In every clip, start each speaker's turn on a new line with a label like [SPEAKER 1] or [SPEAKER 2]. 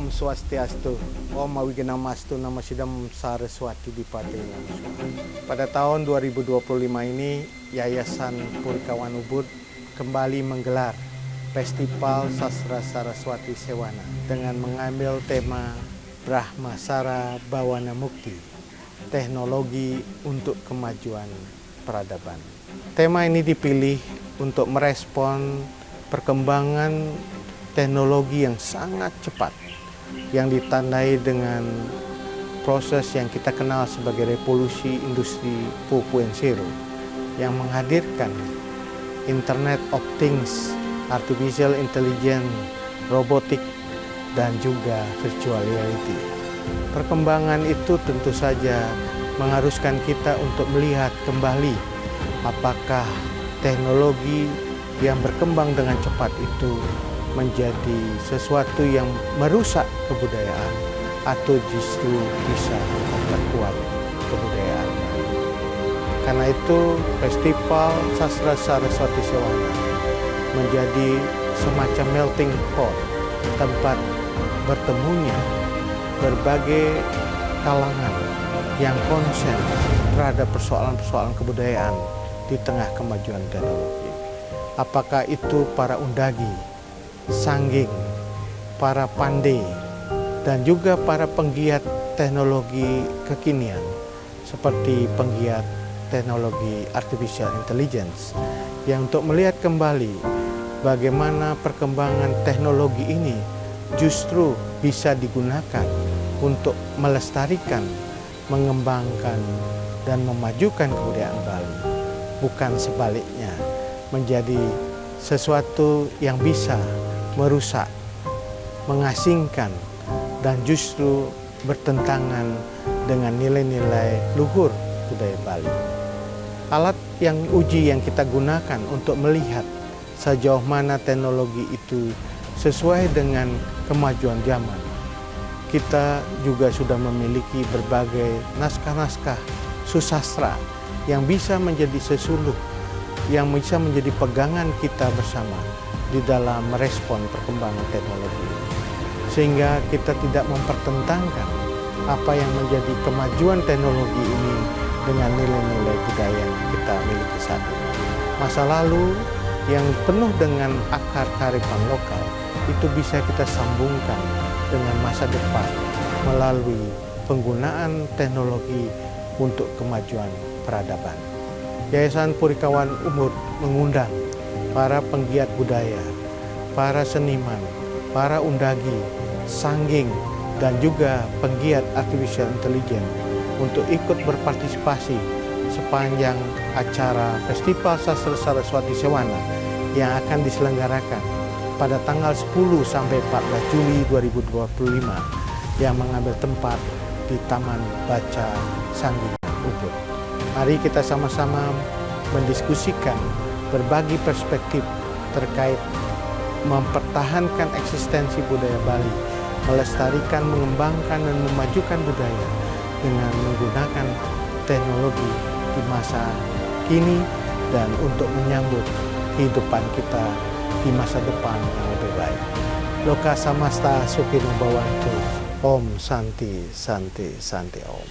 [SPEAKER 1] Om Swastiastu, Om Awigamastu, Namo Sidam Saraswati Dipate. Pada tahun 2025 ini, Yayasan Purikawan Ubud kembali menggelar Festival Sastra Saraswati Sewana dengan mengambil tema Brahmasara Bawana Mukti, teknologi untuk kemajuan peradaban. Tema ini dipilih untuk merespon perkembangan teknologi yang sangat cepat yang ditandai dengan proses yang kita kenal sebagai revolusi industri 4.0 yang menghadirkan Internet of Things, Artificial Intelligence, robotik, dan juga virtual reality. Perkembangan itu tentu saja mengharuskan kita untuk melihat kembali apakah teknologi yang berkembang dengan cepat itu menjadi sesuatu yang merusak kebudayaan atau justru bisa memperkuat kebudayaan. Karena itu Festival Sastra Saraswati Sewana menjadi semacam melting pot, tempat bertemunya berbagai kalangan yang konsen terhadap persoalan-persoalan kebudayaan di tengah kemajuan teknologi. Apakah itu para undagi, sangging, para pandai, dan juga para penggiat teknologi kekinian seperti penggiat teknologi artificial intelligence yang untuk melihat kembali bagaimana perkembangan teknologi ini justru bisa digunakan untuk melestarikan, mengembangkan, dan memajukan kebudayaan Bali, bukan sebaliknya menjadi sesuatu yang bisa merusak, mengasingkan, dan justru bertentangan dengan nilai-nilai luhur budaya Bali. Alat yang uji yang kita gunakan untuk melihat sejauh mana teknologi itu sesuai dengan kemajuan zaman. Kita juga sudah memiliki berbagai naskah-naskah susastra yang bisa menjadi sesuluh, yang bisa menjadi pegangan kita bersama di dalam merespon perkembangan teknologi. Sehingga kita tidak mempertentangkan apa yang menjadi kemajuan teknologi ini dengan nilai-nilai budaya yang kita miliki saat ini. Masa lalu yang penuh dengan akar kearifan lokal itu bisa kita sambungkan dengan masa depan melalui penggunaan teknologi untuk kemajuan peradaban. Yayasan Purikawan Ubud mengundang para penggiat budaya, para seniman, para undagi, sangging, dan juga penggiat artificial intelligence untuk ikut berpartisipasi sepanjang acara Festival Sastra Saraswati Sewana yang akan diselenggarakan pada tanggal 10 sampai 14 Juli 2025 yang mengambil tempat di Taman Baca Sangging Ubud. Mari kita sama-sama mendiskusikan berbagi perspektif terkait mempertahankan eksistensi budaya Bali, melestarikan, mengembangkan, dan memajukan budaya dengan menggunakan teknologi di masa kini dan untuk menyambut kehidupan kita di masa depan yang lebih baik. Loka samasta sukhino bhavantu. Om Santi Santi Santi Om.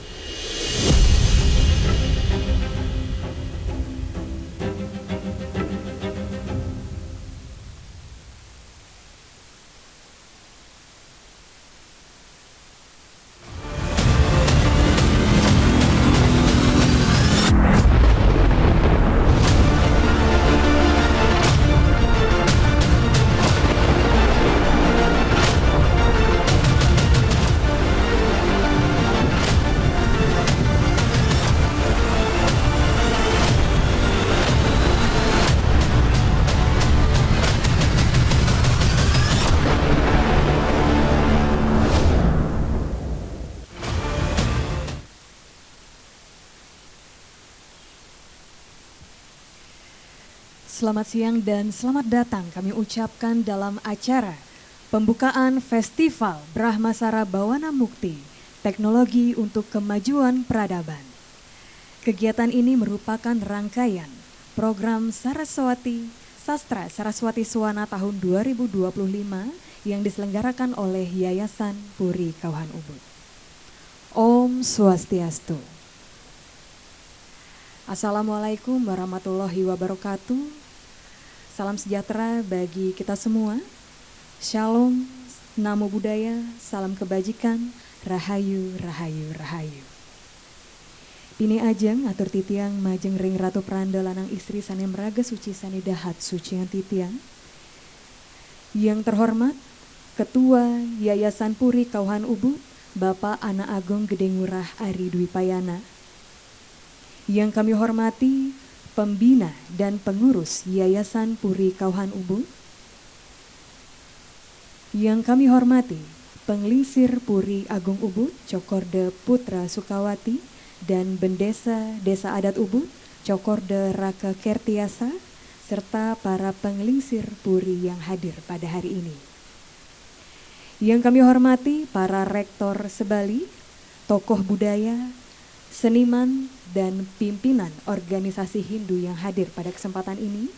[SPEAKER 2] Selamat siang dan selamat datang kami ucapkan dalam acara pembukaan Festival Brahmasara Bawana Mukti, Teknologi untuk Kemajuan Peradaban. Kegiatan ini merupakan rangkaian program Saraswati Sastra Saraswati Sewana tahun 2025 yang diselenggarakan oleh Yayasan Puri Kauhan Ubud. Om Swastiastu. Assalamualaikum warahmatullahi wabarakatuh. Salam sejahtera bagi kita semua. Shalom, Namo Buddhaya, salam kebajikan, Rahayu, Rahayu, Rahayu. Pini ajeng atur titiang majeng ring ratu pranda lanang istri sane meraga suci sane dahat suci yang titiang. Yang terhormat Ketua Yayasan Puri Kauhan Ubud, Bapak Anak Agong Gede Ngurah Ari Dwi Payana. Yang kami hormati pembina dan pengurus Yayasan Puri Kauhan Ubud. Yang kami hormati Penglingsir Puri Agung Ubud, Cokorde Putra Sukawati, dan Bendesa Desa Adat Ubud, Cokorde Raka Kertiasa, serta para penglingsir Puri yang hadir pada hari ini. Yang kami hormati para rektor sebali, tokoh budaya, seniman, dan pimpinan organisasi Hindu yang hadir pada kesempatan ini.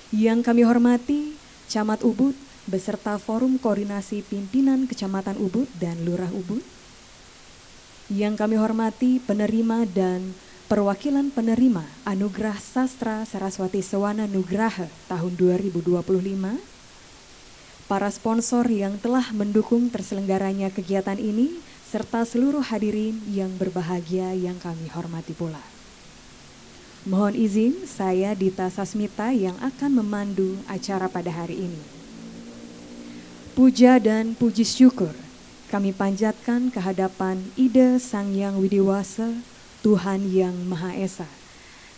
[SPEAKER 2] Yang kami hormati Camat Ubud beserta Forum Koordinasi Pimpinan Kecamatan Ubud dan Lurah Ubud. Yang kami hormati penerima dan perwakilan penerima Anugerah Sastra Saraswati Sewana Nugraha tahun 2025. Para sponsor yang telah mendukung terselenggaranya kegiatan ini, serta seluruh hadirin yang berbahagia yang kami hormati pula. Mohon izin, saya Dita Sasmita yang akan memandu acara pada hari ini. Puja dan puji syukur kami panjatkan kehadapan Ida Sang Yang Widiwasa, Tuhan yang Maha Esa.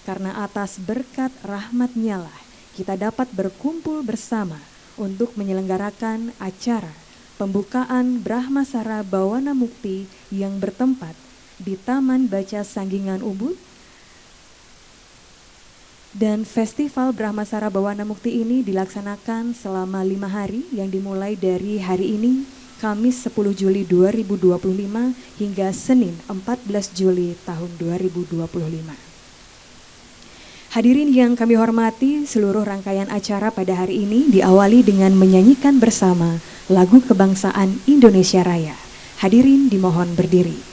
[SPEAKER 2] Karena atas berkat rahmat-Nya lah kita dapat berkumpul bersama untuk menyelenggarakan acara pembukaan Brahmasara Bawana Mukti yang bertempat di Taman Baca Sanggingan Ubud. Dan Festival Brahmasara Bawana Mukti ini dilaksanakan selama 5 hari yang dimulai dari hari ini, Kamis 10 Juli 2025 hingga Senin 14 Juli tahun 2025. Hadirin yang kami hormati, seluruh rangkaian acara pada hari ini diawali dengan menyanyikan bersama lagu kebangsaan Indonesia Raya. Hadirin dimohon berdiri.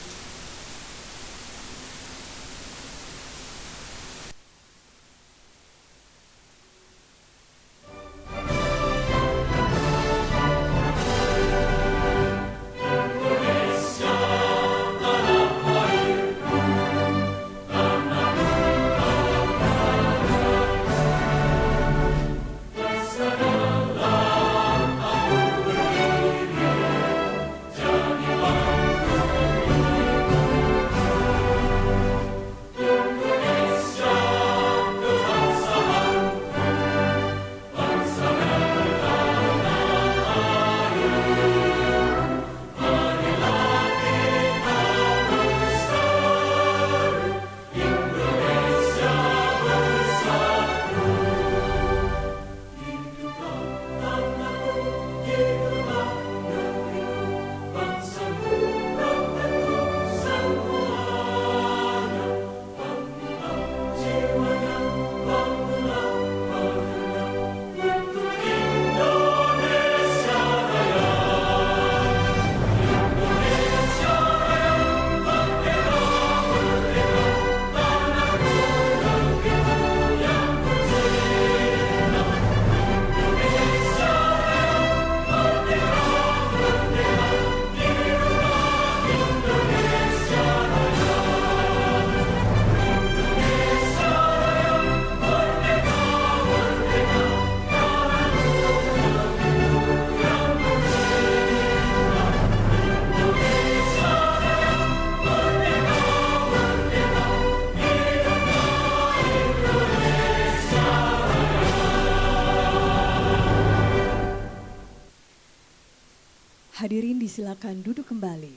[SPEAKER 2] Hadirin disilakan duduk kembali.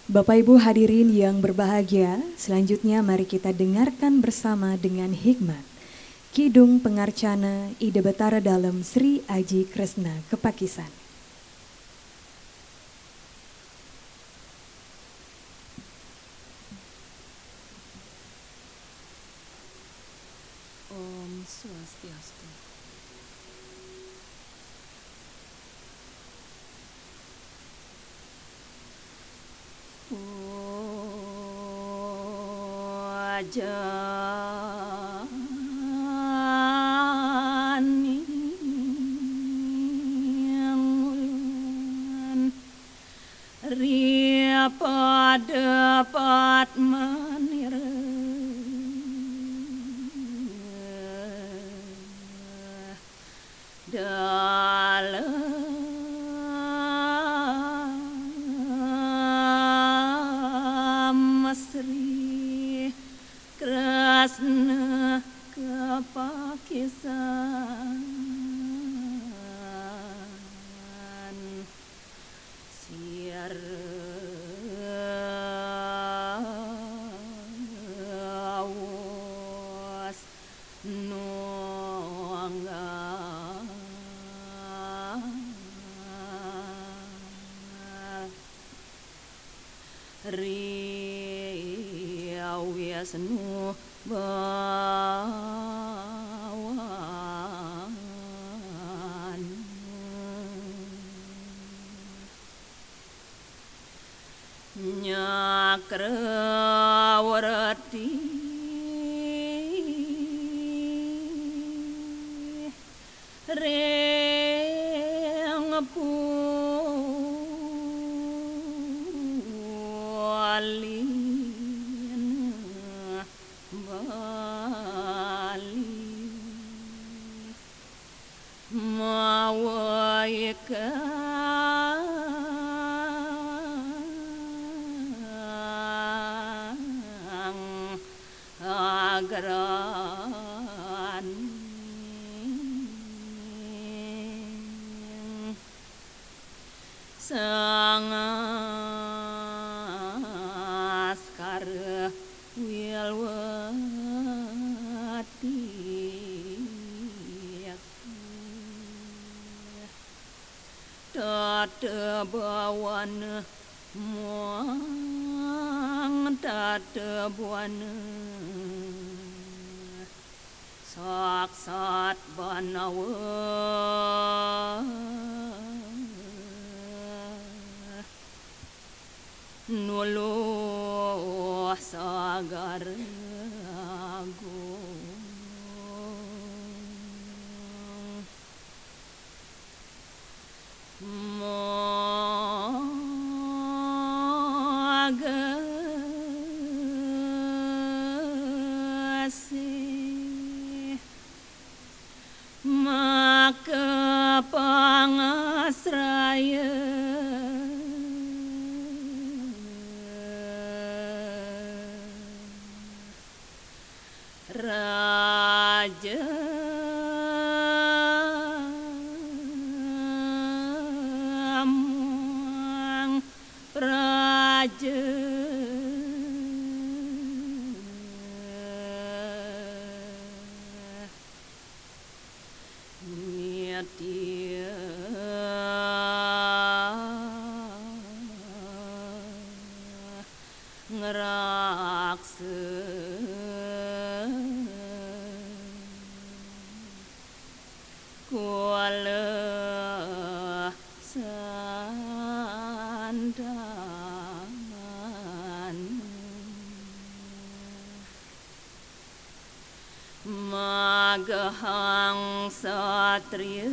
[SPEAKER 2] Bapak Ibu hadirin yang berbahagia, selanjutnya mari kita dengarkan bersama dengan hikmat Kidung Pengarcana Ida Betara Dalem Sri Aji Kresna Kepakisan.
[SPEAKER 3] Swastiastu. Wajani yang ulun riapa dapat manira dalam Sri Krasna kapakisan siar awas riau yasnu bawan nyakrawati reng pualin bali mawaikan agaran sangaskar wilwati tatabawan muang tatabuan saksat banawa nuluh sagar agung magasih maka pangasraya raja muang praja nyetia ngeraksa kuala sandan magahang satria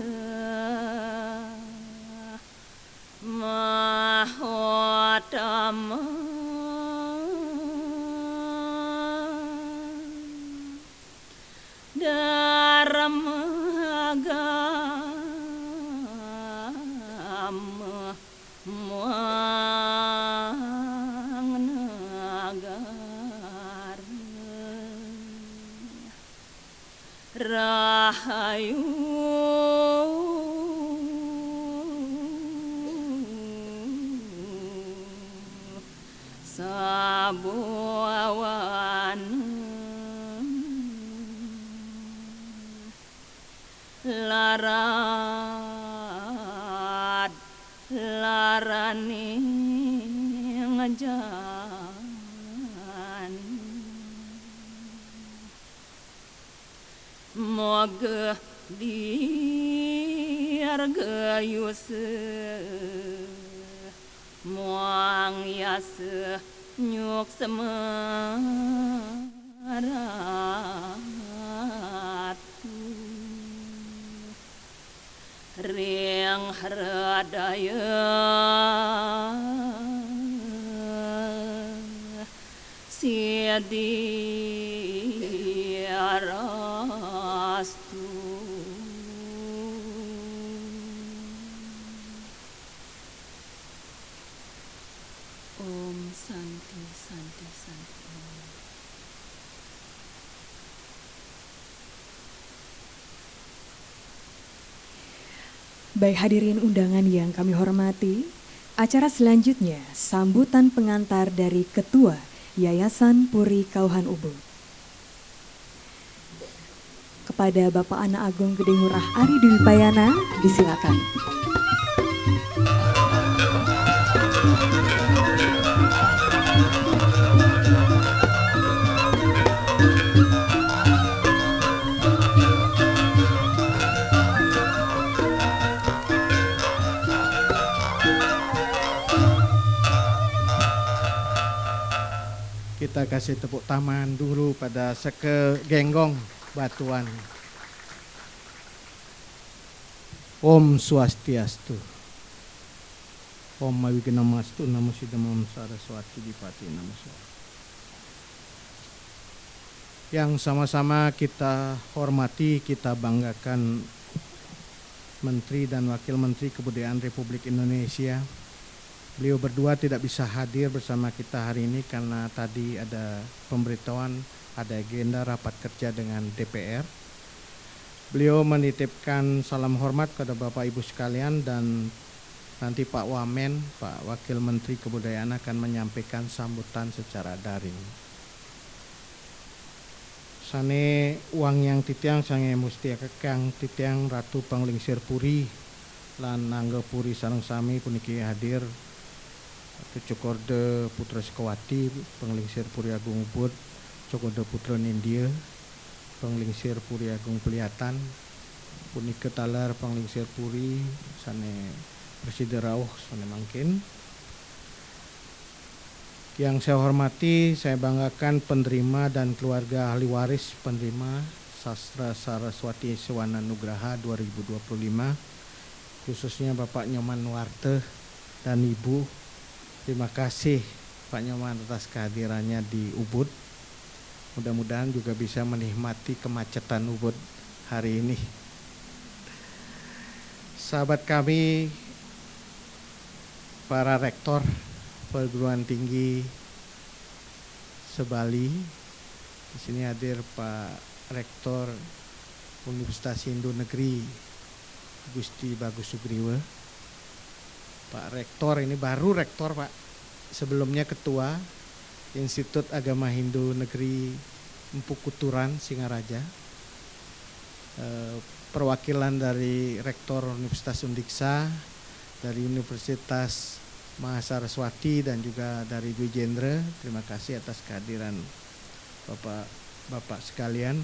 [SPEAKER 3] mahotama daramagama muang nagar rahayu sabuawan larat larani ngajan moga dirgayus muang yase nyuk semaratu riang hradaya siadi arastu Om Santi Santi Santi Om.
[SPEAKER 2] Baik hadirin undangan yang kami hormati, acara selanjutnya sambutan pengantar dari Ketua Yayasan Puri Kauhan Ubud. Kepada Bapak Anak Agung Gede Ngurah Ari Dwi Payana, disilakan.
[SPEAKER 1] Kita kasih tepuk tangan dulu pada Seke Genggong Batuan. Om Swastiastu. Om Mawignamastu Namo Siddhamam Saraswati Dipati Namo Soha. Yang sama-sama kita hormati, kita banggakan Menteri dan Wakil Menteri Kebudayaan Republik Indonesia. Beliau berdua tidak bisa hadir bersama kita hari ini karena tadi ada pemberitahuan, ada agenda rapat kerja dengan DPR. Beliau menitipkan salam hormat kepada Bapak Ibu sekalian dan nanti Pak Wamen, Pak Wakil Menteri Kebudayaan akan menyampaikan sambutan secara daring. Sane uang yang titiang sange musti kekang titiang Ratu Panglingsir Puri lan nangga Puri sareng sami puniki hadir Cokorde Putra Sekawati Panglingsir Puri Agung Ubud, Cokorde Putra Nindya Panglingsir Puri Agung Pelihatan, punike talar Panglingsir Puri sane Presiden Rauh sane mangkin. Yang saya hormati, saya banggakan penerima dan keluarga ahli waris penerima Sastra Saraswati Sewana Nugraha 2025, khususnya Bapak Nyoman Warte dan Ibu. Terima kasih Pak Nyoman atas kehadirannya di Ubud. Mudah-mudahan juga bisa menikmati kemacetan Ubud hari ini. Sahabat kami, para rektor perguruan tinggi se-Bali. Di sini hadir Pak Rektor Universitas Hindu Negeri Gusti Bagus Sugriwe. Pak Rektor ini baru rektor Pak, sebelumnya Ketua Institut Agama Hindu Negeri Empu Kuturan Singaraja. Perwakilan dari Rektor Universitas Undiksa, dari Universitas Mahasaraswati dan juga dari Dwi Jendra. Terima kasih atas kehadiran Bapak sekalian.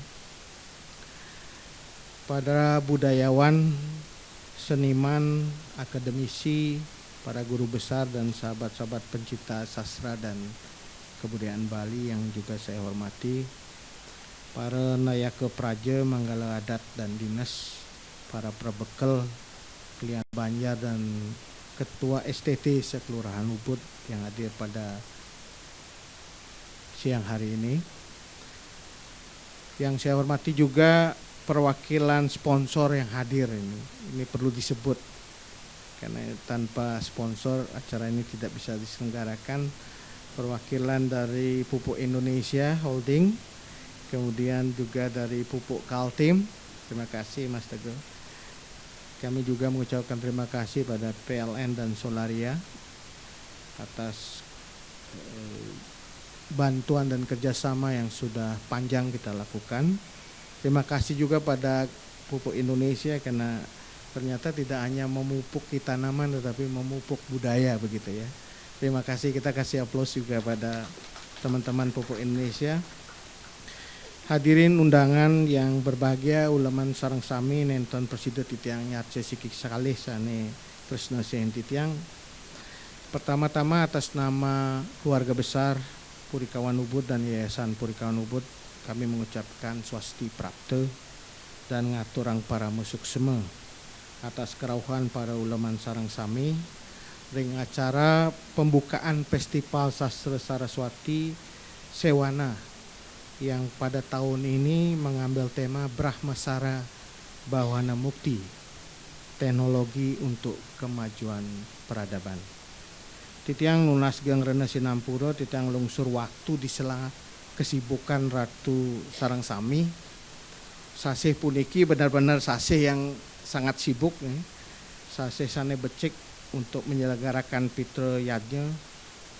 [SPEAKER 1] Para budayawan, seniman, akademisi, para guru besar dan sahabat-sahabat pencipta sastra dan kebudayaan Bali yang juga saya hormati, para nayaka praja, manggala adat dan dinas, para prabekel, klien Banjar dan Ketua STT Sekelurahan Ubud yang hadir pada siang hari ini. Yang saya hormati juga perwakilan sponsor yang hadir ini. Ini perlu disebut karena tanpa sponsor acara ini tidak bisa diselenggarakan. Perwakilan dari Pupuk Indonesia Holding, kemudian juga dari Pupuk Kaltim. Terima kasih Mas Teguh. Kami juga mengucapkan terima kasih pada PLN dan Solaria atas bantuan dan kerjasama yang sudah panjang kita lakukan. Terima kasih juga pada Pupuk Indonesia karena ternyata tidak hanya memupuk tanaman tetapi memupuk budaya begitu ya. Terima kasih, kita kasih aplaus juga pada teman-teman Pupuk Indonesia. Hadirin undangan yang berbahagia, uleman sareng sami nenten presiden titiang nyarce sikik sekali sane tresna sen titiang. Pertama-tama atas nama keluarga besar Purikawan Ubud dan Yayasan Purikawan Ubud, kami mengucapkan swasti prapte dan ngaturang para musuk seme atas kerauhan para uleman sareng sami ring acara pembukaan Festival Sastra Saraswati Sewana yang pada tahun ini mengambil tema Brahmasara Bawana Mukti, teknologi untuk kemajuan peradaban. Titiang lunas gang rena sinampura, titiang lungsur waktu di sela kesibukan Ratu sareng sami. Sasih puniki benar-benar sasih yang sangat sibuk nih. Sasih sane becik untuk menyelenggarakan Pitra Yajna.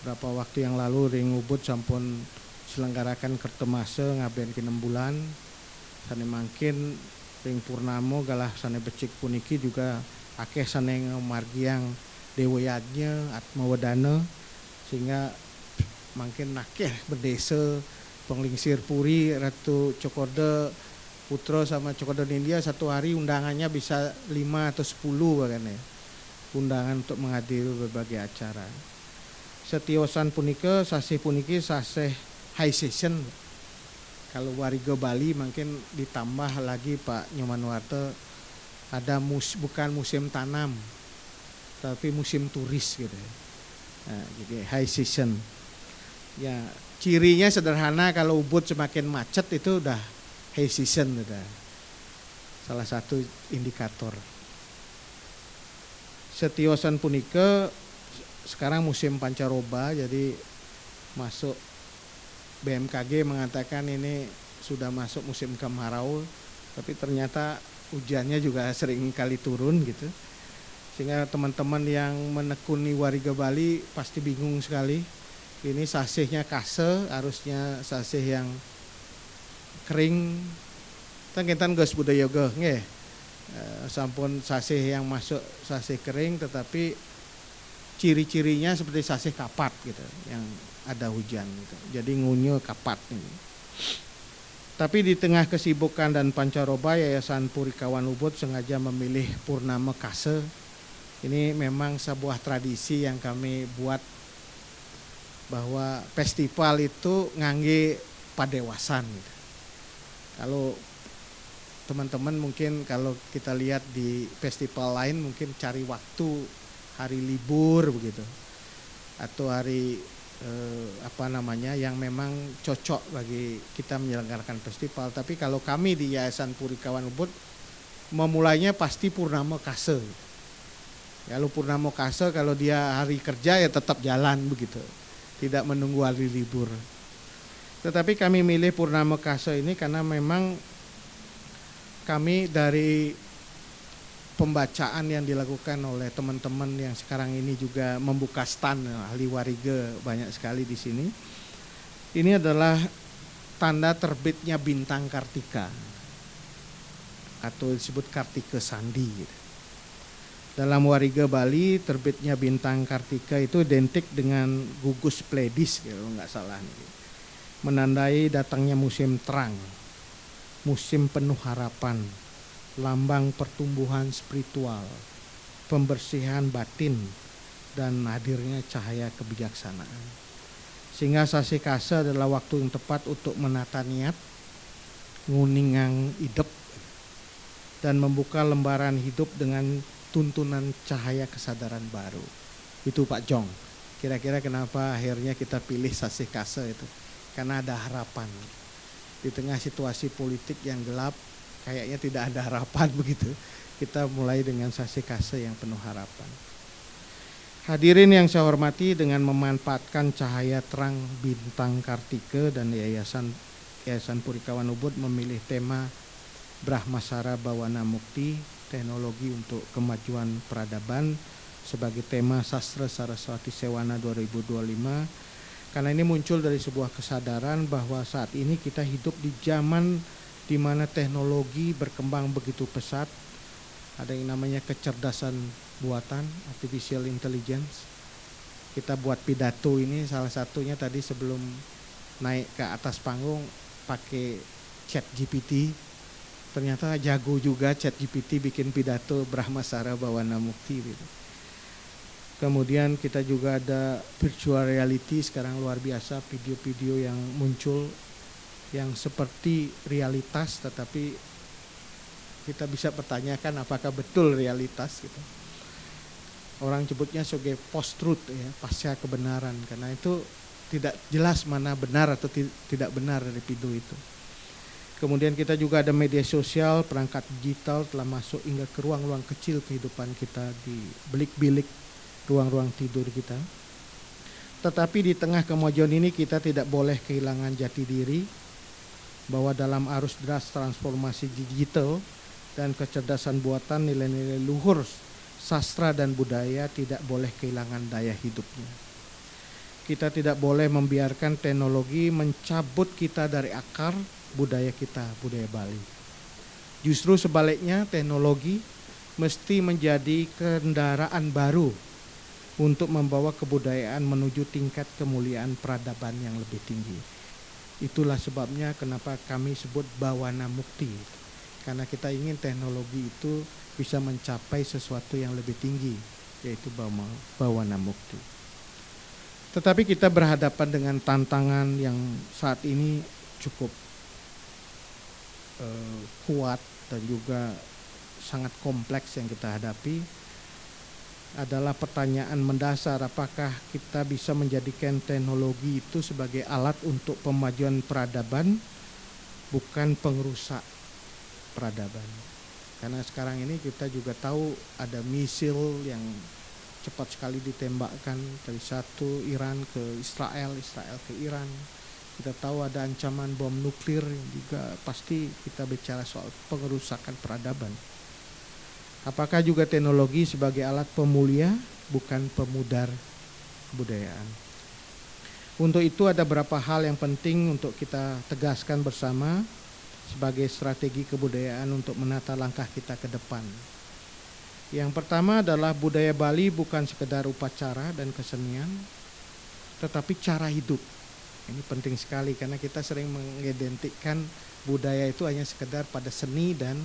[SPEAKER 1] Berapa waktu yang lalu ring Ubud sampun selenggarakan kertemase ngaben 6 bulan. Sane mangkin ring purnamo galah sane becik puniki juga akeh sane ngamargiang Dewa Yajna Atma Wadana, sehingga mungkin nakeh berdesa penglingsir puri Ratu Cokorda Putra sama Cokorda Nindya satu hari undangannya bisa 5 atau 10 bahkan ya, undangan untuk menghadiri berbagai acara. Setiosan punika sasih puniki sasih high season. Kalau wariga Bali mungkin ditambah lagi Pak Nyoman Warta ada bukan musim tanam tapi musim turis gitu. Nah, jadi high season. Ya, cirinya sederhana, kalau Ubud semakin macet itu udah high season udah. Salah satu indikator. Setiosan punika sekarang musim pancaroba, jadi masuk BMKG mengatakan ini sudah masuk musim kemarau, tapi ternyata hujannya juga sering kali turun gitu. Sehingga teman-teman yang menekuni wariga Bali pasti bingung sekali. Ini sasihnya kase, harusnya sasih yang kering. Tangkentan geus budaya ge nggih. Sampun sasih yang masuk sasih kering, tetapi ciri-cirinya seperti sasih kapat gitu, yang ada hujan gitu. Jadi ngunyah kapat ini. Tapi di tengah kesibukan dan pancaroba, Yayasan Purikawan Ubud sengaja memilih purnama kase. Ini memang sebuah tradisi yang kami buat, bahwa festival itu ngangge padewasan gitu. Kalau teman-teman mungkin kalau kita lihat di festival lain mungkin cari waktu hari libur begitu, atau hari yang memang cocok bagi kita menyelenggarakan festival. Tapi kalau kami di Yayasan Purikawan Ubud memulainya pasti purnama kase. Kalau purnama kase, kalau dia hari kerja ya tetap jalan begitu, tidak menunggu hari libur. Tetapi kami milih purnama kase ini karena memang kami dari pembacaan yang dilakukan oleh teman-teman yang sekarang ini juga membuka stand ahli wariga banyak sekali di sini. Ini adalah tanda terbitnya bintang Kartika atau disebut Kartika Sandi gitu. Dalam wariga Bali terbitnya bintang Kartika itu identik dengan gugus pledis kalau nggak salah nih. Menandai datangnya musim terang, musim penuh harapan, lambang pertumbuhan spiritual, pembersihan batin, dan hadirnya cahaya kebijaksanaan. Sehingga sasi kase adalah waktu yang tepat untuk menata niat, nguningang hidup, dan membuka lembaran hidup dengan tuntunan cahaya kesadaran baru. Itu Pak Jong. Kira-kira kenapa akhirnya kita pilih sasi kase itu? Karena ada harapan. Di tengah situasi politik yang gelap, kayaknya tidak ada harapan begitu. Kita mulai dengan sasi kase yang penuh harapan. Hadirin yang saya hormati, dengan memanfaatkan cahaya terang bintang Kartika dan Yayasan Purikawan Ubud memilih tema Brahmasara Bawana Mukti, teknologi untuk kemajuan peradaban sebagai tema Sastra Saraswati Sewana 2025. Karena ini muncul dari sebuah kesadaran bahwa saat ini kita hidup di zaman di mana teknologi berkembang begitu pesat. Ada yang namanya kecerdasan buatan, artificial intelligence. Kita buat pidato ini salah satunya tadi sebelum naik ke atas panggung pakai ChatGPT. Ternyata jago juga ChatGPT bikin pidato Brahmasara Bawana Mukti gitu. Kemudian kita juga ada virtual reality sekarang luar biasa, video-video yang muncul yang seperti realitas, tetapi kita bisa pertanyakan apakah betul realitas gitu. Orang sebutnya sebagai post-truth ya, pasca kebenaran, karena itu tidak jelas mana benar atau tidak benar dari video itu. Kemudian kita juga ada media sosial, perangkat digital telah masuk hingga ke ruang-ruang kecil kehidupan kita, di bilik-bilik ruang-ruang tidur kita. Tetapi di tengah kemajuan ini kita tidak boleh kehilangan jati diri, bahwa dalam arus deras transformasi digital dan kecerdasan buatan, nilai-nilai luhur sastra dan budaya tidak boleh kehilangan daya hidupnya. Kita tidak boleh membiarkan teknologi mencabut kita dari akar budaya kita, budaya Bali. Justru sebaliknya, teknologi mesti menjadi kendaraan baru untuk membawa kebudayaan menuju tingkat kemuliaan peradaban yang lebih tinggi. Itulah sebabnya kenapa kami sebut Bawana Mukti, karena kita ingin teknologi itu bisa mencapai sesuatu yang lebih tinggi, yaitu Bawana Mukti. Tetapi kita berhadapan dengan tantangan yang saat ini cukup kuat dan juga sangat kompleks yang kita hadapi. Adalah pertanyaan mendasar, apakah kita bisa menjadikan teknologi itu sebagai alat untuk pemajuan peradaban, bukan pengrusak peradaban. Karena sekarang ini kita juga tahu ada misil yang cepat sekali ditembakkan dari satu Iran ke Israel, Israel ke Iran. Kita tahu ada ancaman bom nuklir, juga pasti kita bicara soal pengerusakan peradaban. Apakah juga teknologi sebagai alat pemulia, bukan pemudar kebudayaan? Untuk itu ada beberapa hal yang penting untuk kita tegaskan bersama sebagai strategi kebudayaan untuk menata langkah kita ke depan. Yang pertama adalah budaya Bali bukan sekedar upacara dan kesenian, tetapi cara hidup. Ini penting sekali karena kita sering mengidentikan budaya itu hanya sekedar pada seni dan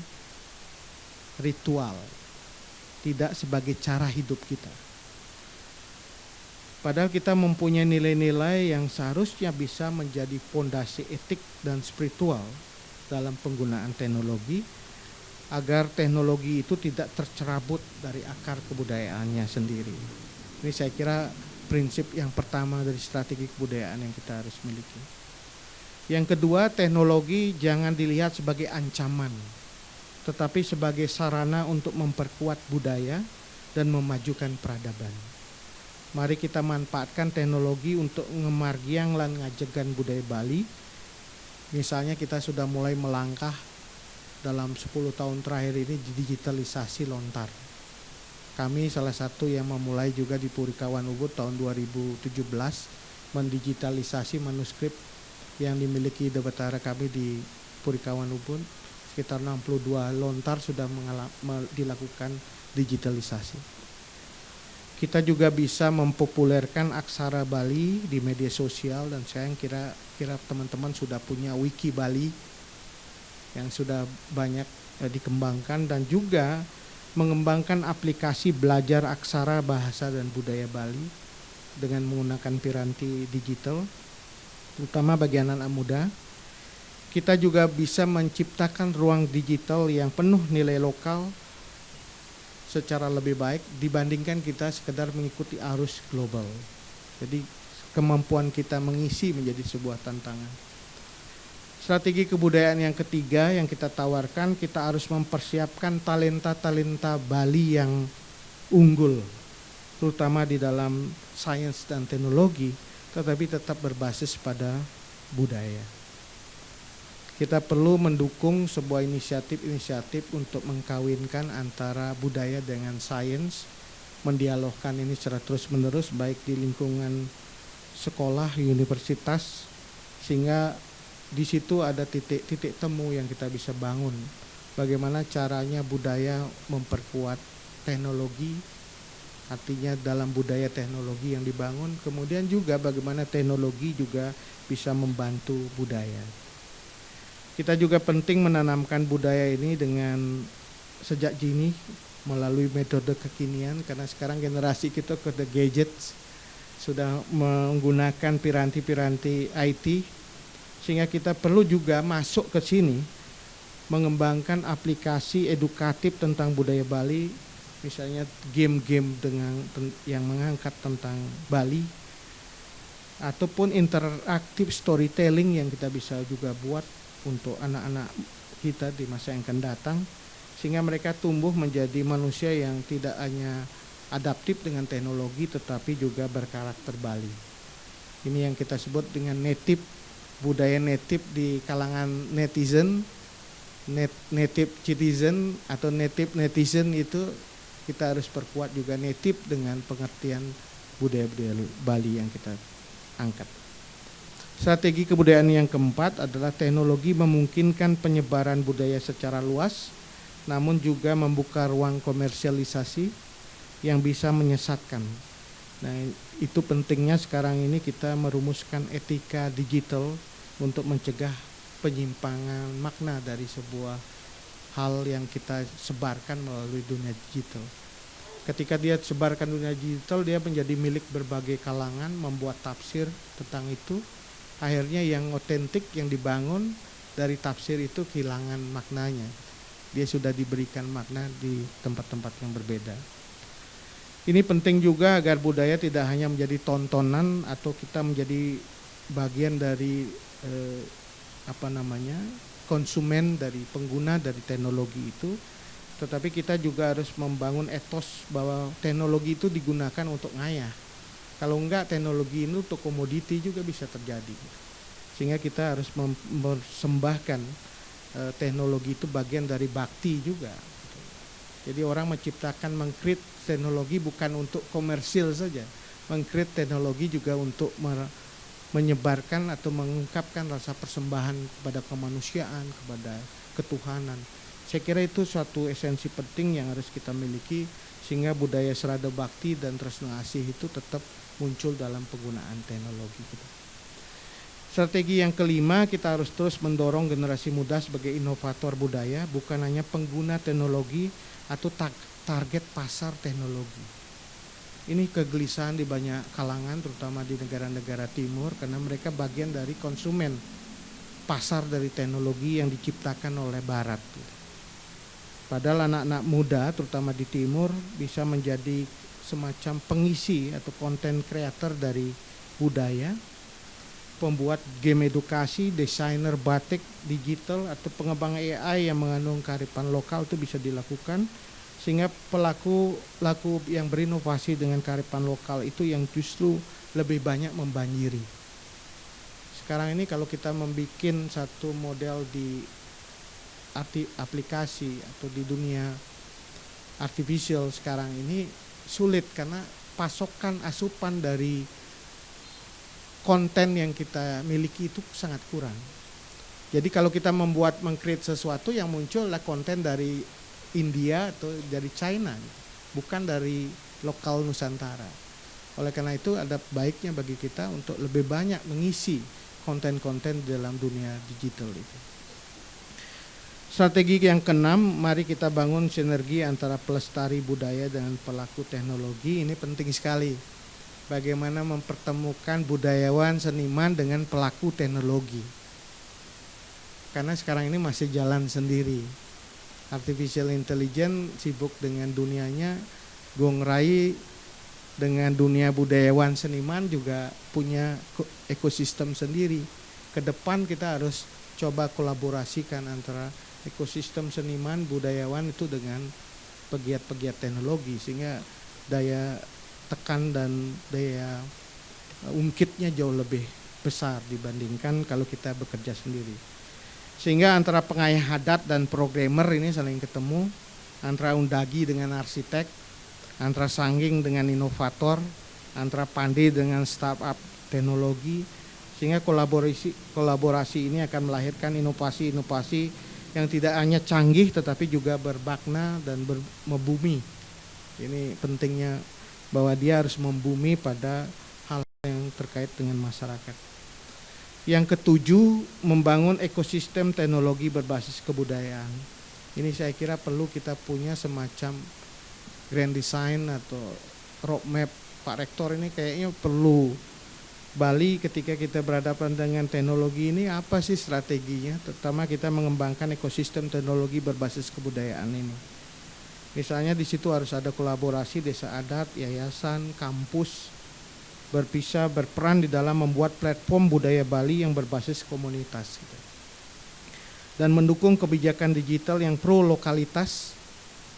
[SPEAKER 1] ritual, tidak sebagai cara hidup kita. Padahal kita mempunyai nilai-nilai yang seharusnya bisa menjadi fondasi etik dan spiritual dalam penggunaan teknologi, agar teknologi itu tidak tercerabut dari akar kebudayaannya sendiri. Ini saya kira prinsip yang pertama dari strategi kebudayaan yang kita harus miliki. Yang kedua, teknologi jangan dilihat sebagai ancaman, tetapi sebagai sarana untuk memperkuat budaya dan memajukan peradaban. Mari kita manfaatkan teknologi untuk ngemargiang lan ngajegan budaya Bali. Misalnya kita sudah mulai melangkah dalam 10 tahun terakhir ini digitalisasi lontar. Kami salah satu yang memulai juga di Purikawan Ubud tahun 2017 mendigitalisasi manuskrip yang dimiliki Debatara kami di Purikawan Ubud. Sekitar 62 lontar sudah dilakukan digitalisasi. Kita juga bisa mempopulerkan aksara Bali di media sosial, dan saya kira teman-teman sudah punya wiki Bali yang sudah banyak dikembangkan, dan juga mengembangkan aplikasi belajar aksara, bahasa dan budaya Bali dengan menggunakan piranti digital, terutama bagi anak muda. Kita juga bisa menciptakan ruang digital yang penuh nilai lokal secara lebih baik dibandingkan kita sekedar mengikuti arus global. Jadi kemampuan kita mengisi menjadi sebuah tantangan. Strategi kebudayaan yang ketiga yang kita tawarkan, kita harus mempersiapkan talenta-talenta Bali yang unggul, terutama di dalam sains dan teknologi, tetapi tetap berbasis pada budaya. Kita perlu mendukung sebuah inisiatif untuk mengkawinkan antara budaya dengan sains, mendialogkan ini secara terus-menerus baik di lingkungan sekolah, universitas, sehingga di situ ada titik temu yang kita bisa bangun. Bagaimana caranya budaya memperkuat teknologi, artinya dalam budaya teknologi yang dibangun, kemudian juga bagaimana teknologi juga bisa membantu budaya. Kita juga penting menanamkan budaya ini dengan sejak dini melalui metode kekinian, karena sekarang generasi kita ke the gadgets sudah menggunakan piranti-piranti IT, sehingga kita perlu juga masuk ke sini mengembangkan aplikasi edukatif tentang budaya Bali, misalnya game-game yang mengangkat tentang Bali, ataupun interaktif storytelling yang kita bisa juga buat untuk anak-anak kita di masa yang akan datang, sehingga mereka tumbuh menjadi manusia yang tidak hanya adaptif dengan teknologi tetapi juga berkarakter Bali. Ini yang kita sebut dengan native, budaya native di kalangan netizen, native citizen atau native netizen. Itu kita harus perkuat juga native dengan pengertian budaya-budaya Bali yang kita angkat. Strategi kebudayaan yang keempat adalah teknologi memungkinkan penyebaran budaya secara luas, namun juga membuka ruang komersialisasi yang bisa menyesatkan. Nah, itu pentingnya sekarang ini kita merumuskan etika digital untuk mencegah penyimpangan makna dari sebuah hal yang kita sebarkan melalui dunia digital. Ketika dia sebarkan dunia digital, dia menjadi milik berbagai kalangan, membuat tafsir tentang itu. Akhirnya yang otentik yang dibangun dari tafsir itu kehilangan maknanya. Dia sudah diberikan makna di tempat-tempat yang berbeda. Ini penting juga agar budaya tidak hanya menjadi tontonan atau kita menjadi bagian dari konsumen dari pengguna dari teknologi itu, tetapi kita juga harus membangun etos bahwa teknologi itu digunakan untuk ngayah. Kalau enggak, teknologi ini untuk komoditi juga bisa terjadi. Sehingga kita harus mempersembahkan teknologi itu bagian dari bakti juga. Jadi orang menciptakan, mengcreate teknologi bukan untuk komersil saja. Mengcreate teknologi juga untuk menyebarkan atau mengungkapkan rasa persembahan kepada kemanusiaan, kepada ketuhanan. Saya kira itu suatu esensi penting yang harus kita miliki, sehingga budaya serada bakti dan tresna asih itu tetap muncul dalam penggunaan teknologi kita. Strategi yang kelima, kita harus terus mendorong generasi muda sebagai inovator budaya, bukan hanya pengguna teknologi atau target pasar teknologi. Ini kegelisahan di banyak kalangan, terutama di negara-negara timur, karena mereka bagian dari konsumen pasar dari teknologi yang diciptakan oleh Barat. Padahal anak-anak muda, terutama di timur, bisa menjadi semacam pengisi atau konten kreator dari budaya, pembuat game edukasi, desainer batik digital, atau pengembang AI yang mengandung kearifan lokal itu bisa dilakukan, sehingga pelaku yang berinovasi dengan kearifan lokal itu yang justru lebih banyak membanjiri. Sekarang ini kalau kita membuat satu model di aplikasi atau di dunia artificial sekarang ini sulit, karena pasokan asupan dari konten yang kita miliki itu sangat kurang. Jadi kalau kita mengcreate sesuatu, yang muncul adalah konten dari India atau dari China, bukan dari lokal Nusantara. Oleh karena itu ada baiknya bagi kita untuk lebih banyak mengisi konten-konten dalam dunia digital itu. Strategi yang keenam, mari kita bangun sinergi antara pelestari budaya dengan pelaku teknologi. Ini penting sekali. Bagaimana mempertemukan budayawan, seniman dengan pelaku teknologi. Karena sekarang ini masih jalan sendiri. Artificial intelligence sibuk dengan dunianya, Gong Rai dengan dunia budayawan seniman juga punya ekosistem sendiri. Ke depan kita harus coba kolaborasikan antara ekosistem seniman, budayawan itu dengan pegiat-pegiat teknologi, sehingga daya tekan dan daya ungkitnya jauh lebih besar dibandingkan kalau kita bekerja sendiri. Sehingga antara pengayah adat dan programmer ini saling ketemu, antara undagi dengan arsitek, antara sangging dengan inovator, antara pandai dengan startup teknologi, sehingga kolaborasi ini akan melahirkan inovasi-inovasi yang tidak hanya canggih tetapi juga bermakna dan membumi. Ini pentingnya bahwa dia harus membumi pada hal yang terkait dengan masyarakat. Yang ketujuh, membangun ekosistem teknologi berbasis kebudayaan. Ini saya kira perlu kita punya semacam grand design atau roadmap. Pak Rektor ini kayaknya perlu. Bali ketika kita berhadapan dengan teknologi ini, apa sih strateginya? Terutama kita mengembangkan ekosistem teknologi berbasis kebudayaan ini. Misalnya di situ harus ada kolaborasi desa adat, yayasan, kampus, berperan di dalam membuat platform budaya Bali yang berbasis komunitas gitu. Dan mendukung kebijakan digital yang pro lokalitas,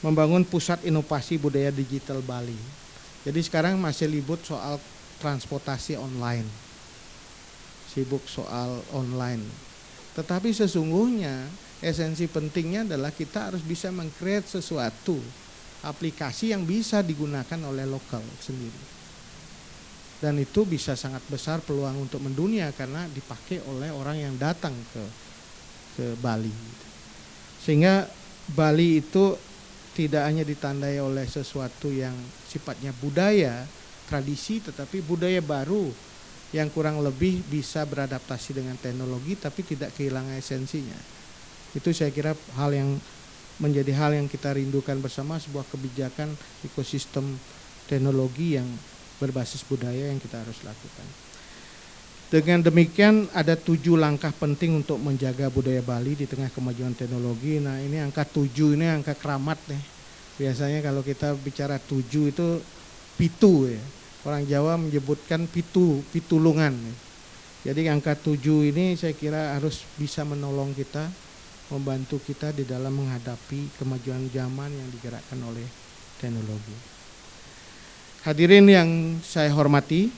[SPEAKER 1] membangun pusat inovasi budaya digital Bali. Jadi sekarang masih ribut soal transportasi online, sibuk soal online. Tetapi sesungguhnya esensi pentingnya adalah kita harus bisa meng-create sesuatu aplikasi yang bisa digunakan oleh lokal sendiri. Dan itu bisa sangat besar peluang untuk mendunia karena dipakai oleh orang yang datang ke Bali. Sehingga Bali itu tidak hanya ditandai oleh sesuatu yang sifatnya budaya, tradisi, tetapi budaya baru yang kurang lebih bisa beradaptasi dengan teknologi tapi tidak kehilangan esensinya. Itu saya kira hal yang menjadi hal yang kita rindukan bersama, sebuah kebijakan ekosistem teknologi yang berbasis budaya yang kita harus lakukan. Dengan demikian ada 7 langkah penting untuk menjaga budaya Bali di tengah kemajuan teknologi. Nah ini angka 7 ini angka keramat nih. Biasanya kalau kita bicara 7 itu pitu ya. Orang Jawa menyebutkan pitulungan. Jadi angka 7 ini saya kira harus bisa menolong kita, membantu kita di dalam menghadapi kemajuan zaman yang digerakkan oleh teknologi. Hadirin yang saya hormati,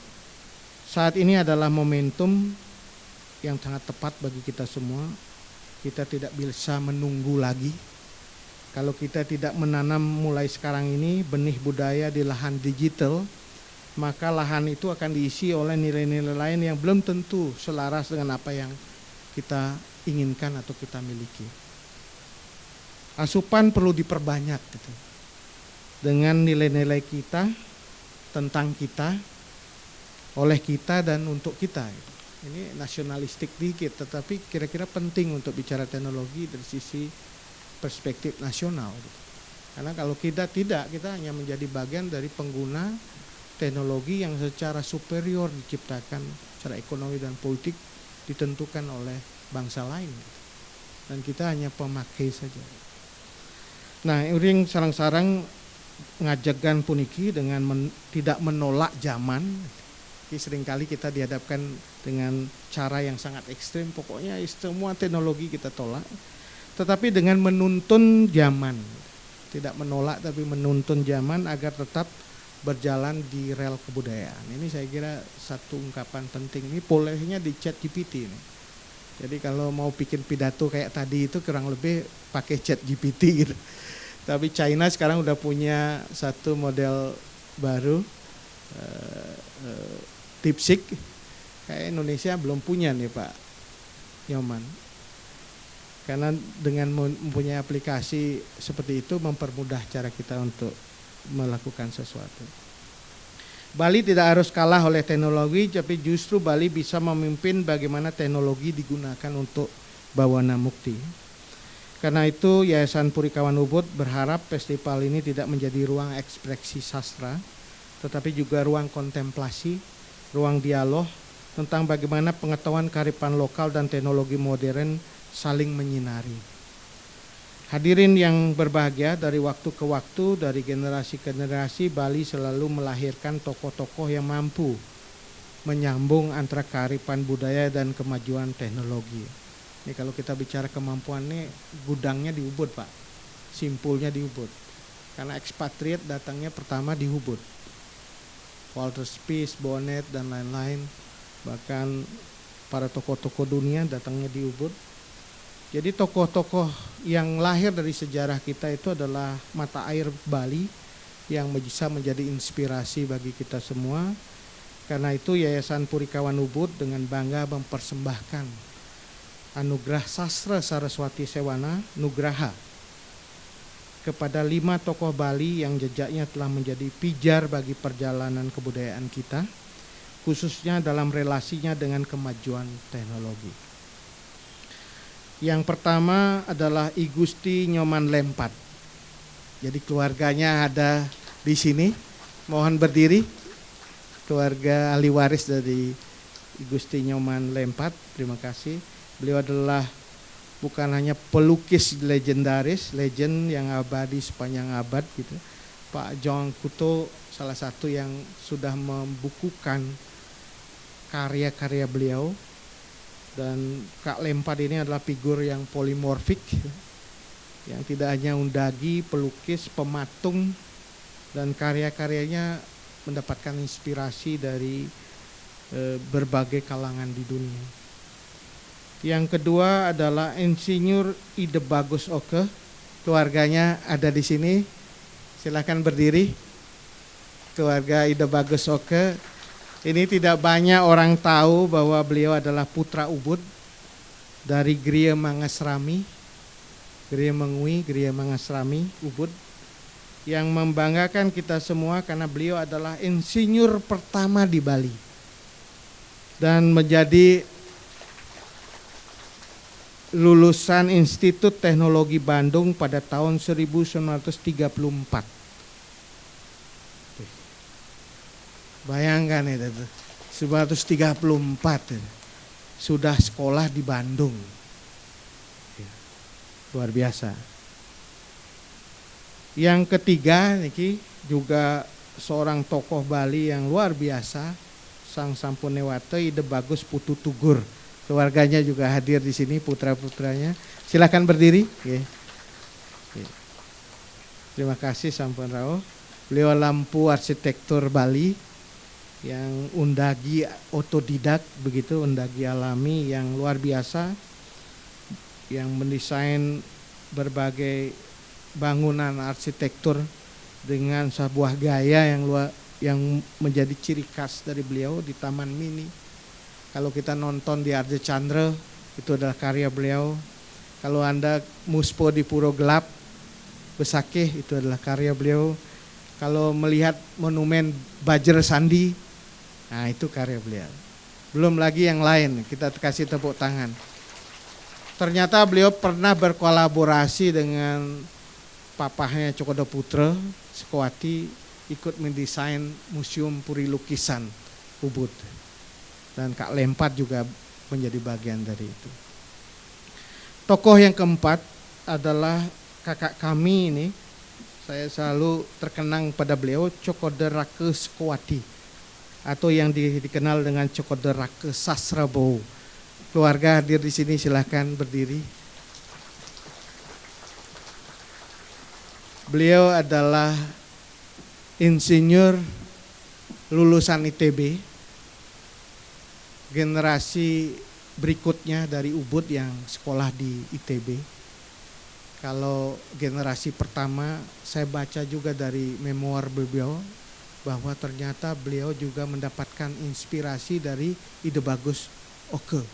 [SPEAKER 1] saat ini adalah momentum yang sangat tepat bagi kita semua. Kita tidak bisa menunggu lagi. Kalau kita tidak menanam mulai sekarang ini benih budaya di lahan digital, maka lahan itu akan diisi oleh nilai-nilai lain yang belum tentu selaras dengan apa yang kita inginkan atau kita miliki. Asupan perlu diperbanyak gitu, dengan nilai-nilai kita, tentang kita, oleh kita dan untuk kita. Ini nasionalistik dikit, tetapi kira-kira penting untuk bicara teknologi dari sisi perspektif nasional. Karena kalau kita tidak, kita hanya menjadi bagian dari pengguna teknologi yang secara superior diciptakan secara ekonomi dan politik ditentukan oleh bangsa lain. Dan kita hanya pemakai saja. Nah, uring sarang-sarang ngajagan puniki dengan tidak menolak zaman. Jadi seringkali kita dihadapkan dengan cara yang sangat ekstrim, pokoknya semua teknologi kita tolak. Tetapi dengan menuntun zaman, tidak menolak tapi menuntun zaman agar tetap berjalan di rel kebudayaan. Ini saya kira satu ungkapan penting. Ini polanya di ChatGPT ini. Jadi kalau mau bikin pidato kayak tadi itu kurang lebih pakai ChatGPT gitu. Tapi China sekarang udah punya satu model baru, DeepSeek. Kayak Indonesia belum punya nih Pak Nyoman. Karena dengan mempunyai aplikasi seperti itu mempermudah cara kita untuk melakukan sesuatu. Bali tidak harus kalah oleh teknologi, tapi justru Bali bisa memimpin bagaimana teknologi digunakan untuk bawana mukti. Karena itu Yayasan Purikawan Ubud berharap festival ini tidak menjadi ruang ekspresi sastra, tetapi juga ruang kontemplasi, ruang dialog tentang bagaimana pengetahuan kearifan lokal dan teknologi modern saling menyinari. Hadirin yang berbahagia, dari waktu ke waktu, dari generasi ke generasi, Bali selalu melahirkan tokoh-tokoh yang mampu menyambung antara kearifan budaya dan kemajuan teknologi. Ini kalau kita bicara kemampuan ini, gudangnya di Ubud Pak, simpulnya di Ubud. Karena ekspatriat datangnya pertama di Ubud. Walter Spies, Bonnet dan lain-lain, bahkan para tokoh-tokoh dunia datangnya di Ubud. Jadi tokoh-tokoh yang lahir dari sejarah kita itu adalah mata air Bali yang bisa menjadi inspirasi bagi kita semua. Karena itu Yayasan Purikawan Ubud dengan bangga mempersembahkan anugerah sastra Saraswati Sewana Nugraha kepada 5 tokoh Bali yang jejaknya telah menjadi pijar bagi perjalanan kebudayaan kita. khususnya dalam relasinya dengan kemajuan teknologi. Yang pertama adalah I Gusti Nyoman Lempat. Jadi keluarganya ada di sini. Mohon berdiri. Keluarga ahli waris dari I Gusti Nyoman Lempat. Terima kasih. Beliau adalah bukan hanya pelukis legendaris, legend yang abadi sepanjang abad gitu. Pak Jong Kuto salah satu yang sudah membukukan karya-karya beliau, dan Kak Lempat ini adalah figur yang polimorfik yang tidak hanya undagi, pelukis, pematung, dan karya-karyanya mendapatkan inspirasi dari berbagai kalangan di dunia. Yang kedua adalah Insinyur Ide Bagus Oke. Keluarganya ada di sini. Silakan berdiri. Keluarga Ide Bagus Oke. Ini tidak banyak orang tahu bahwa beliau adalah putra Ubud dari Griya Mangasrami, Griya Mengui, Griya Mangasrami, Ubud, yang membanggakan kita semua karena beliau adalah insinyur pertama di Bali dan menjadi lulusan Institut Teknologi Bandung pada tahun 1934. Bayangkan itu, 1934 sudah sekolah di Bandung. Luar biasa. Yang ketiga niki juga seorang tokoh Bali yang luar biasa, Sang Sampunewate Ide Bagus Putu Tugur. Keluarganya juga hadir di sini, putra-putranya. Silakan berdiri. Terima kasih Sampun Rao. Beliau lampu arsitektur Bali yang undagi otodidak begitu, undagi alami yang luar biasa, yang mendesain berbagai bangunan arsitektur dengan sebuah gaya yang menjadi ciri khas dari beliau di Taman Mini. Kalau kita nonton di Arja Chandra, itu adalah karya beliau. Kalau Anda muspo di Puro Gelap, Besakeh, itu adalah karya beliau. Kalau melihat monumen Bajra Sandi, nah itu karya beliau. Belum lagi yang lain, kita kasih tepuk tangan. Ternyata beliau pernah berkolaborasi dengan papahnya Cokodo Putra, Sekowati, ikut mendesain Museum Puri Lukisan Ubud. Dan Kak Lempat juga menjadi bagian dari itu. Tokoh yang keempat adalah kakak kami ini. Saya selalu terkenang pada beliau, Cokodo Rake Sekowati, atau yang dikenal dengan Cokodo Rake Sasrabowo. Keluarga hadir di sini, silahkan berdiri. Beliau adalah insinyur lulusan ITB. Generasi berikutnya dari Ubud yang sekolah di ITB. Kalau generasi pertama, saya baca juga dari memoir beliau bahwa ternyata beliau juga mendapatkan inspirasi dari Ide Bagus Oke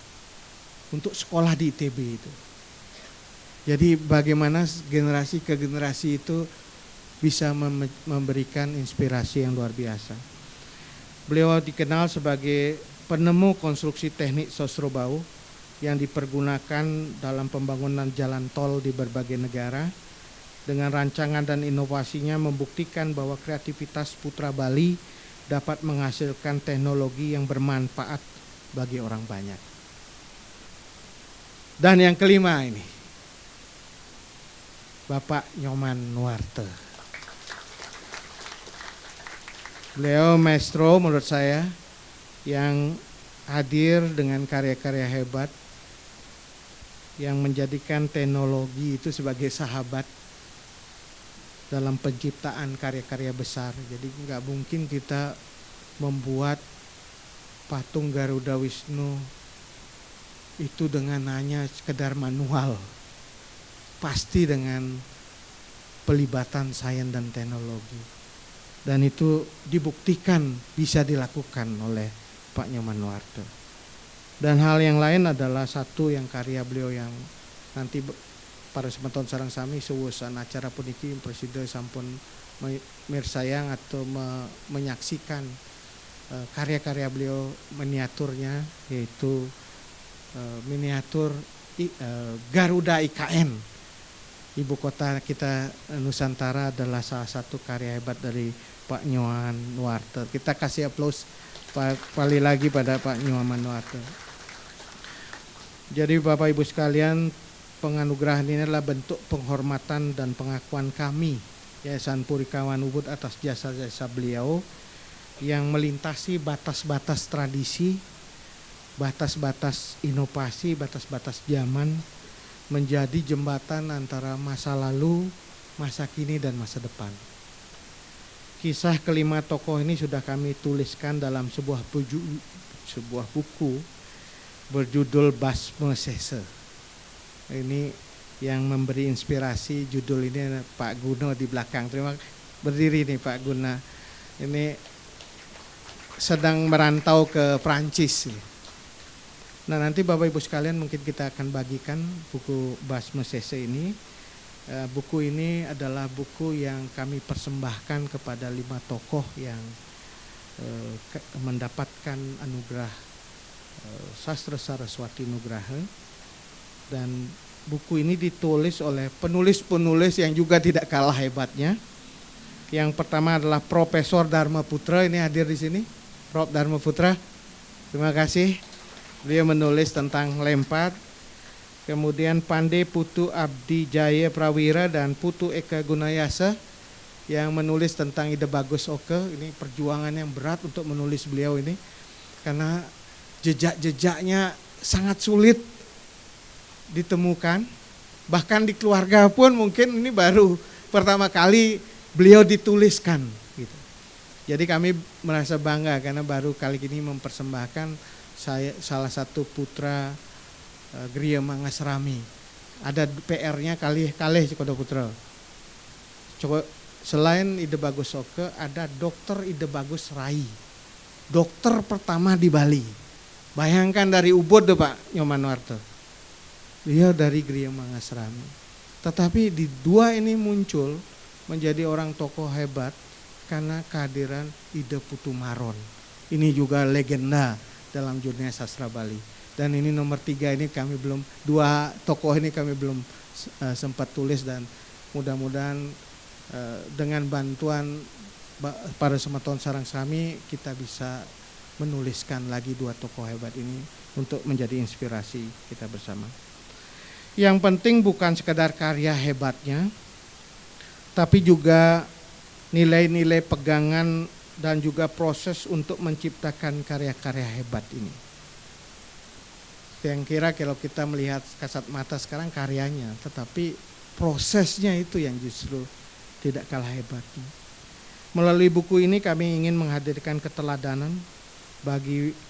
[SPEAKER 1] untuk sekolah di ITB itu. Jadi bagaimana generasi ke generasi itu bisa memberikan inspirasi yang luar biasa. Beliau dikenal sebagai penemu konstruksi teknik Sosrobau yang dipergunakan dalam pembangunan jalan tol di berbagai negara. Dengan rancangan dan inovasinya membuktikan bahwa kreativitas putra Bali dapat menghasilkan teknologi yang bermanfaat bagi orang banyak. Dan yang kelima ini, Bapak Nyoman Nuarte. Beliau maestro menurut saya, yang hadir dengan karya-karya hebat yang menjadikan teknologi itu sebagai sahabat dalam penciptaan karya-karya besar. Jadi nggak mungkin kita membuat patung Garuda Wisnu itu dengan hanya sekedar manual, pasti dengan pelibatan sains dan teknologi, dan itu dibuktikan bisa dilakukan oleh Pak Nyoman Nuarte. Dan hal yang lain adalah satu yang karya beliau yang nanti para semeton sareng sami sewusan acara puniki presiden sampun mirsayang atau menyaksikan karya-karya beliau miniaturnya, yaitu miniatur Garuda IKN. Ibu kota kita Nusantara adalah salah satu karya hebat dari Pak Nyoman Nuarte. Kita kasih aplaus kembali lagi pada Pak Nyoman Nuarte. Jadi Bapak Ibu sekalian, penganugerahan ini adalah bentuk penghormatan dan pengakuan kami Yayasan Purikawan Ubud atas jasa-jasa beliau yang melintasi batas-batas tradisi, batas-batas inovasi, batas-batas zaman, menjadi jembatan antara masa lalu, masa kini, dan masa depan. Kisah kelima tokoh ini sudah kami tuliskan dalam sebuah buku berjudul Basme Sese. Ini yang memberi inspirasi, judul ini Pak Guno di belakang. Berdiri nih Pak Guna. Ini sedang merantau ke Prancis. Nah, nanti Bapak Ibu sekalian mungkin kita akan bagikan buku Basme Sese ini. Buku ini adalah buku yang kami persembahkan kepada 5 tokoh yang mendapatkan anugerah Sastra Saraswati Nugraha, dan buku ini ditulis oleh penulis-penulis yang juga tidak kalah hebatnya. Yang pertama adalah Profesor Dharma Putra, ini hadir di sini. Prof. Dharma Putra, terima kasih. Beliau menulis tentang Lempat. Kemudian Pandey Putu Abdi Jaya Prawira dan Putu Eka Gunayasa yang menulis tentang Ide Bagus Oke. Ini perjuangan yang berat untuk menulis beliau ini, karena jejak-jejaknya sangat sulit ditemukan. Bahkan di keluarga pun mungkin ini baru pertama kali beliau dituliskan gitu. Jadi kami merasa bangga karena baru kali ini mempersembahkan salah satu putra Griya Mangasrami. Ada PR-nya kalih Kodo Putra. Coba selain Ide Bagus Oke, ada Dokter Ide Bagus Rai. Dokter pertama di Bali. Bayangkan dari Ubud tuh Pak Nyoman Nuarte. Dia dari Griya Mangasrami. Tetapi di dua ini muncul menjadi orang tokoh hebat karena kehadiran Ide Putu Maron. Ini juga legenda dalam dunia sastra Bali. Dan ini nomor 3 ini kami belum, 2 tokoh ini kami belum sempat tulis, dan mudah-mudahan dengan bantuan para Sematon Sarangsami kita bisa menuliskan lagi 2 tokoh hebat ini untuk menjadi inspirasi kita bersama. Yang penting bukan sekadar karya hebatnya, tapi juga nilai-nilai pegangan dan juga proses untuk menciptakan karya-karya hebat ini. Yang kira kalau kita melihat kasat mata sekarang karyanya, tetapi prosesnya itu yang justru tidak kalah hebatnya. Melalui buku ini kami ingin menghadirkan keteladanan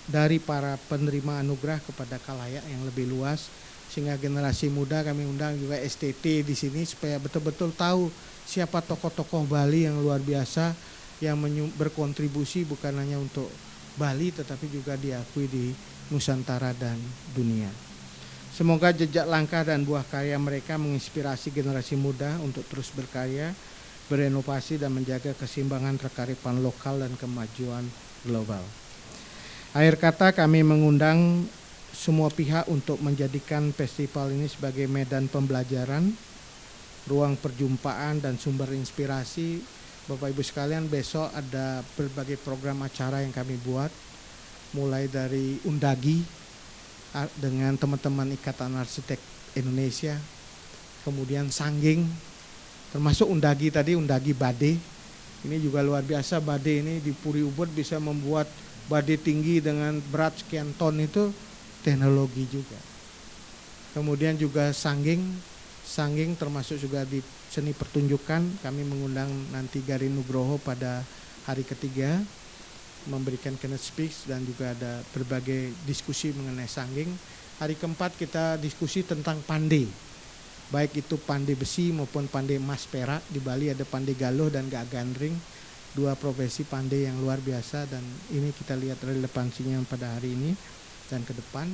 [SPEAKER 1] dari para penerima anugerah kepada khalayak yang lebih luas, sehingga generasi muda kami undang juga STT di sini supaya betul-betul tahu siapa tokoh-tokoh Bali yang luar biasa yang berkontribusi bukan hanya untuk Bali tetapi juga diakui di Nusantara dan dunia. Semoga jejak langkah dan buah karya mereka menginspirasi generasi muda untuk terus berkarya, berinovasi dan menjaga keseimbangan kearifan lokal dan kemajuan global. Akhir kata, kami mengundang semua pihak untuk menjadikan festival ini sebagai medan pembelajaran, ruang perjumpaan dan sumber inspirasi. Bapak Ibu sekalian, besok ada berbagai program acara yang kami buat, mulai dari Undagi dengan teman-teman Ikatan Arsitek Indonesia, kemudian Sangging, termasuk Undagi tadi, Undagi Bade. Ini juga luar biasa, Bade ini di Puri Ubud bisa membuat bade tinggi dengan berat sekian ton, itu teknologi juga. Kemudian juga Sangging termasuk juga di seni pertunjukan. Kami mengundang nanti Garin Nugroho pada hari ketiga memberikan keynote speech dan juga ada berbagai diskusi mengenai Sangging. Hari keempat kita diskusi tentang pandai, baik itu pandai besi maupun pandai emas perak. Di Bali ada pandai galuh dan gagandring, 2 profesi pandai yang luar biasa, dan ini kita lihat relevansinya pada hari ini dan ke depan.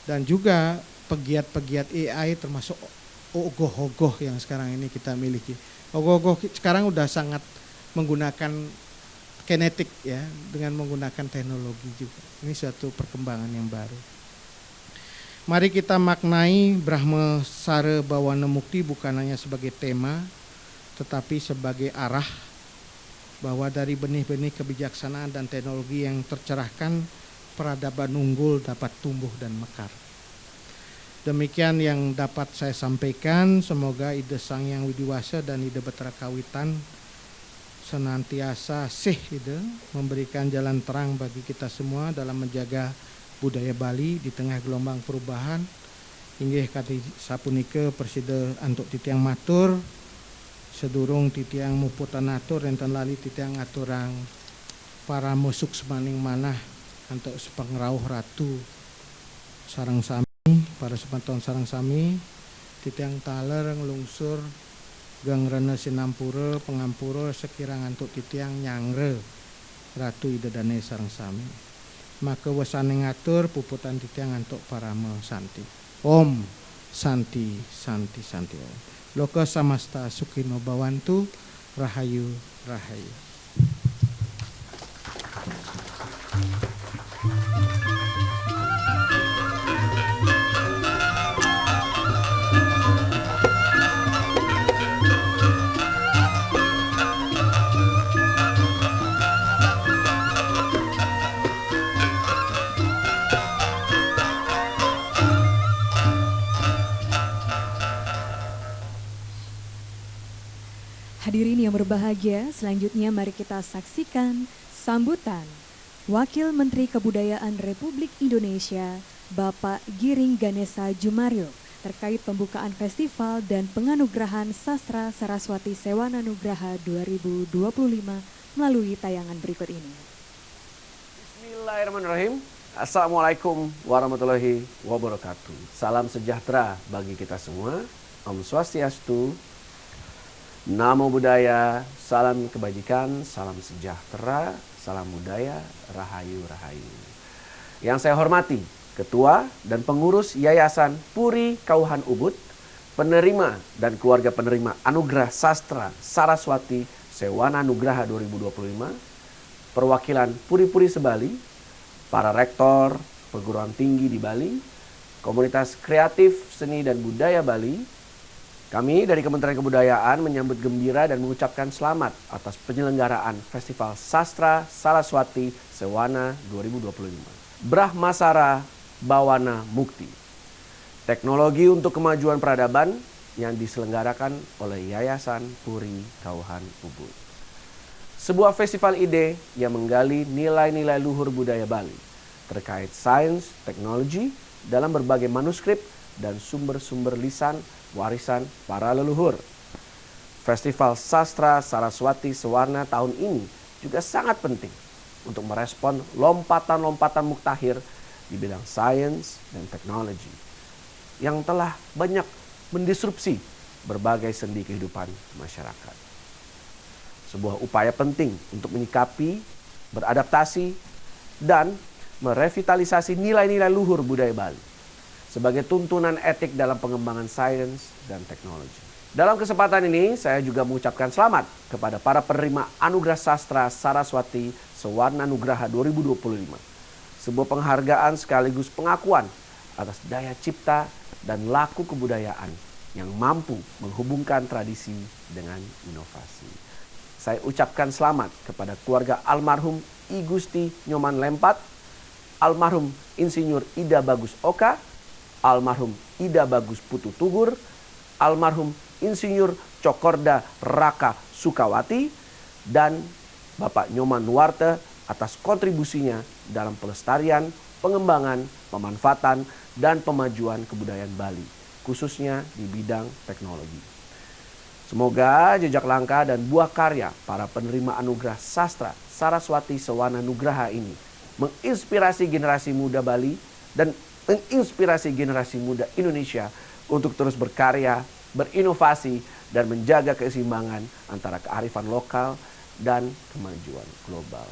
[SPEAKER 1] Dan juga pegiat-pegiat AI termasuk ogoh-ogoh yang sekarang ini kita miliki. Ogoh-ogoh sekarang udah sangat menggunakan kinetik ya, dengan menggunakan teknologi juga. Ini suatu perkembangan yang baru. Mari kita maknai Brahmasara Bawana Mukti bukan hanya sebagai tema, tetapi sebagai arah bahwa dari benih-benih kebijaksanaan dan teknologi yang tercerahkan, peradaban unggul dapat tumbuh dan mekar. Demikian yang dapat saya sampaikan. Semoga ide Sang Yang Widiwasa dan ide Betara Kawitan senantiasa ide memberikan jalan terang bagi kita semua dalam menjaga budaya Bali di tengah gelombang perubahan. Inggih kati sapunike Presiden antuk titiang matur sedurung titiang muputan atur enten lali titiang aturang para musuk semaning manah antuk sepengrauh ratu sarang sami para sepanton sarang sami titiang taler ngelungsur gang rene sinampura pengampura sekirang antuk titiang nyangre ratu idedane sarang sami maka wasane ngatur puputan titiang antuk parama santi. Om santi santi santi om. Loka samasta sukino bawantu rahayu rahayu.
[SPEAKER 2] Hadirin yang berbahagia, selanjutnya mari kita saksikan sambutan Wakil Menteri Kebudayaan Republik Indonesia, Bapak Giring Ganesa Jumario, terkait pembukaan festival dan penganugerahan Sastra Saraswati Sewana Nugraha 2025 melalui tayangan berikut ini.
[SPEAKER 4] Bismillahirrahmanirrahim. Assalamualaikum warahmatullahi wabarakatuh. Salam sejahtera bagi kita semua. Om Swastiastu. Namo Buddhaya, salam kebajikan, salam sejahtera, salam budaya, rahayu rahayu. Yang saya hormati, Ketua dan Pengurus Yayasan Puri Kauhan Ubud, penerima dan keluarga penerima Anugerah Sastra Saraswati Sewana Nugraha 2025, perwakilan Puri-Puri Sebali, para rektor perguruan tinggi di Bali, komunitas kreatif seni dan budaya Bali. Kami dari Kementerian Kebudayaan menyambut gembira dan mengucapkan selamat atas penyelenggaraan Festival Sastra Saraswati Sewana 2025. Brahmasara Bawana Mukti. Teknologi untuk kemajuan peradaban yang diselenggarakan oleh Yayasan Puri Kauhan Ubud. Sebuah festival ide yang menggali nilai-nilai luhur budaya Bali terkait sains, teknologi dalam berbagai manuskrip dan sumber-sumber lisan warisan para leluhur. Festival Sastra Saraswati Sewana tahun ini juga sangat penting untuk merespon lompatan-lompatan muktahir di bidang sains dan teknologi yang telah banyak mendisrupsi berbagai sendi kehidupan masyarakat. Sebuah upaya penting untuk menyikapi, beradaptasi, dan merevitalisasi nilai-nilai luhur budaya Bali sebagai tuntunan etik dalam pengembangan sains dan teknologi. Dalam kesempatan ini, saya juga mengucapkan selamat kepada para penerima Anugerah Sastra Saraswati Sewana Nugraha 2025. Sebuah penghargaan sekaligus pengakuan atas daya cipta dan laku kebudayaan yang mampu menghubungkan tradisi dengan inovasi. Saya ucapkan selamat kepada keluarga almarhum I Gusti Nyoman Lempat, almarhum Insinyur Ida Bagus Oka, almarhum Ida Bagus Putu Tugur, almarhum Insinyur Cokorda Raka Sukawati, dan Bapak Nyoman Nuarte atas kontribusinya dalam pelestarian, pengembangan, pemanfaatan, dan pemajuan kebudayaan Bali, khususnya di bidang teknologi. Semoga jejak langkah dan buah karya para penerima Anugerah Sastra Saraswati Sewana Nugraha ini menginspirasi generasi muda Bali dan menginspirasi generasi muda Indonesia untuk terus berkarya, berinovasi, dan menjaga keseimbangan antara kearifan lokal dan kemajuan global.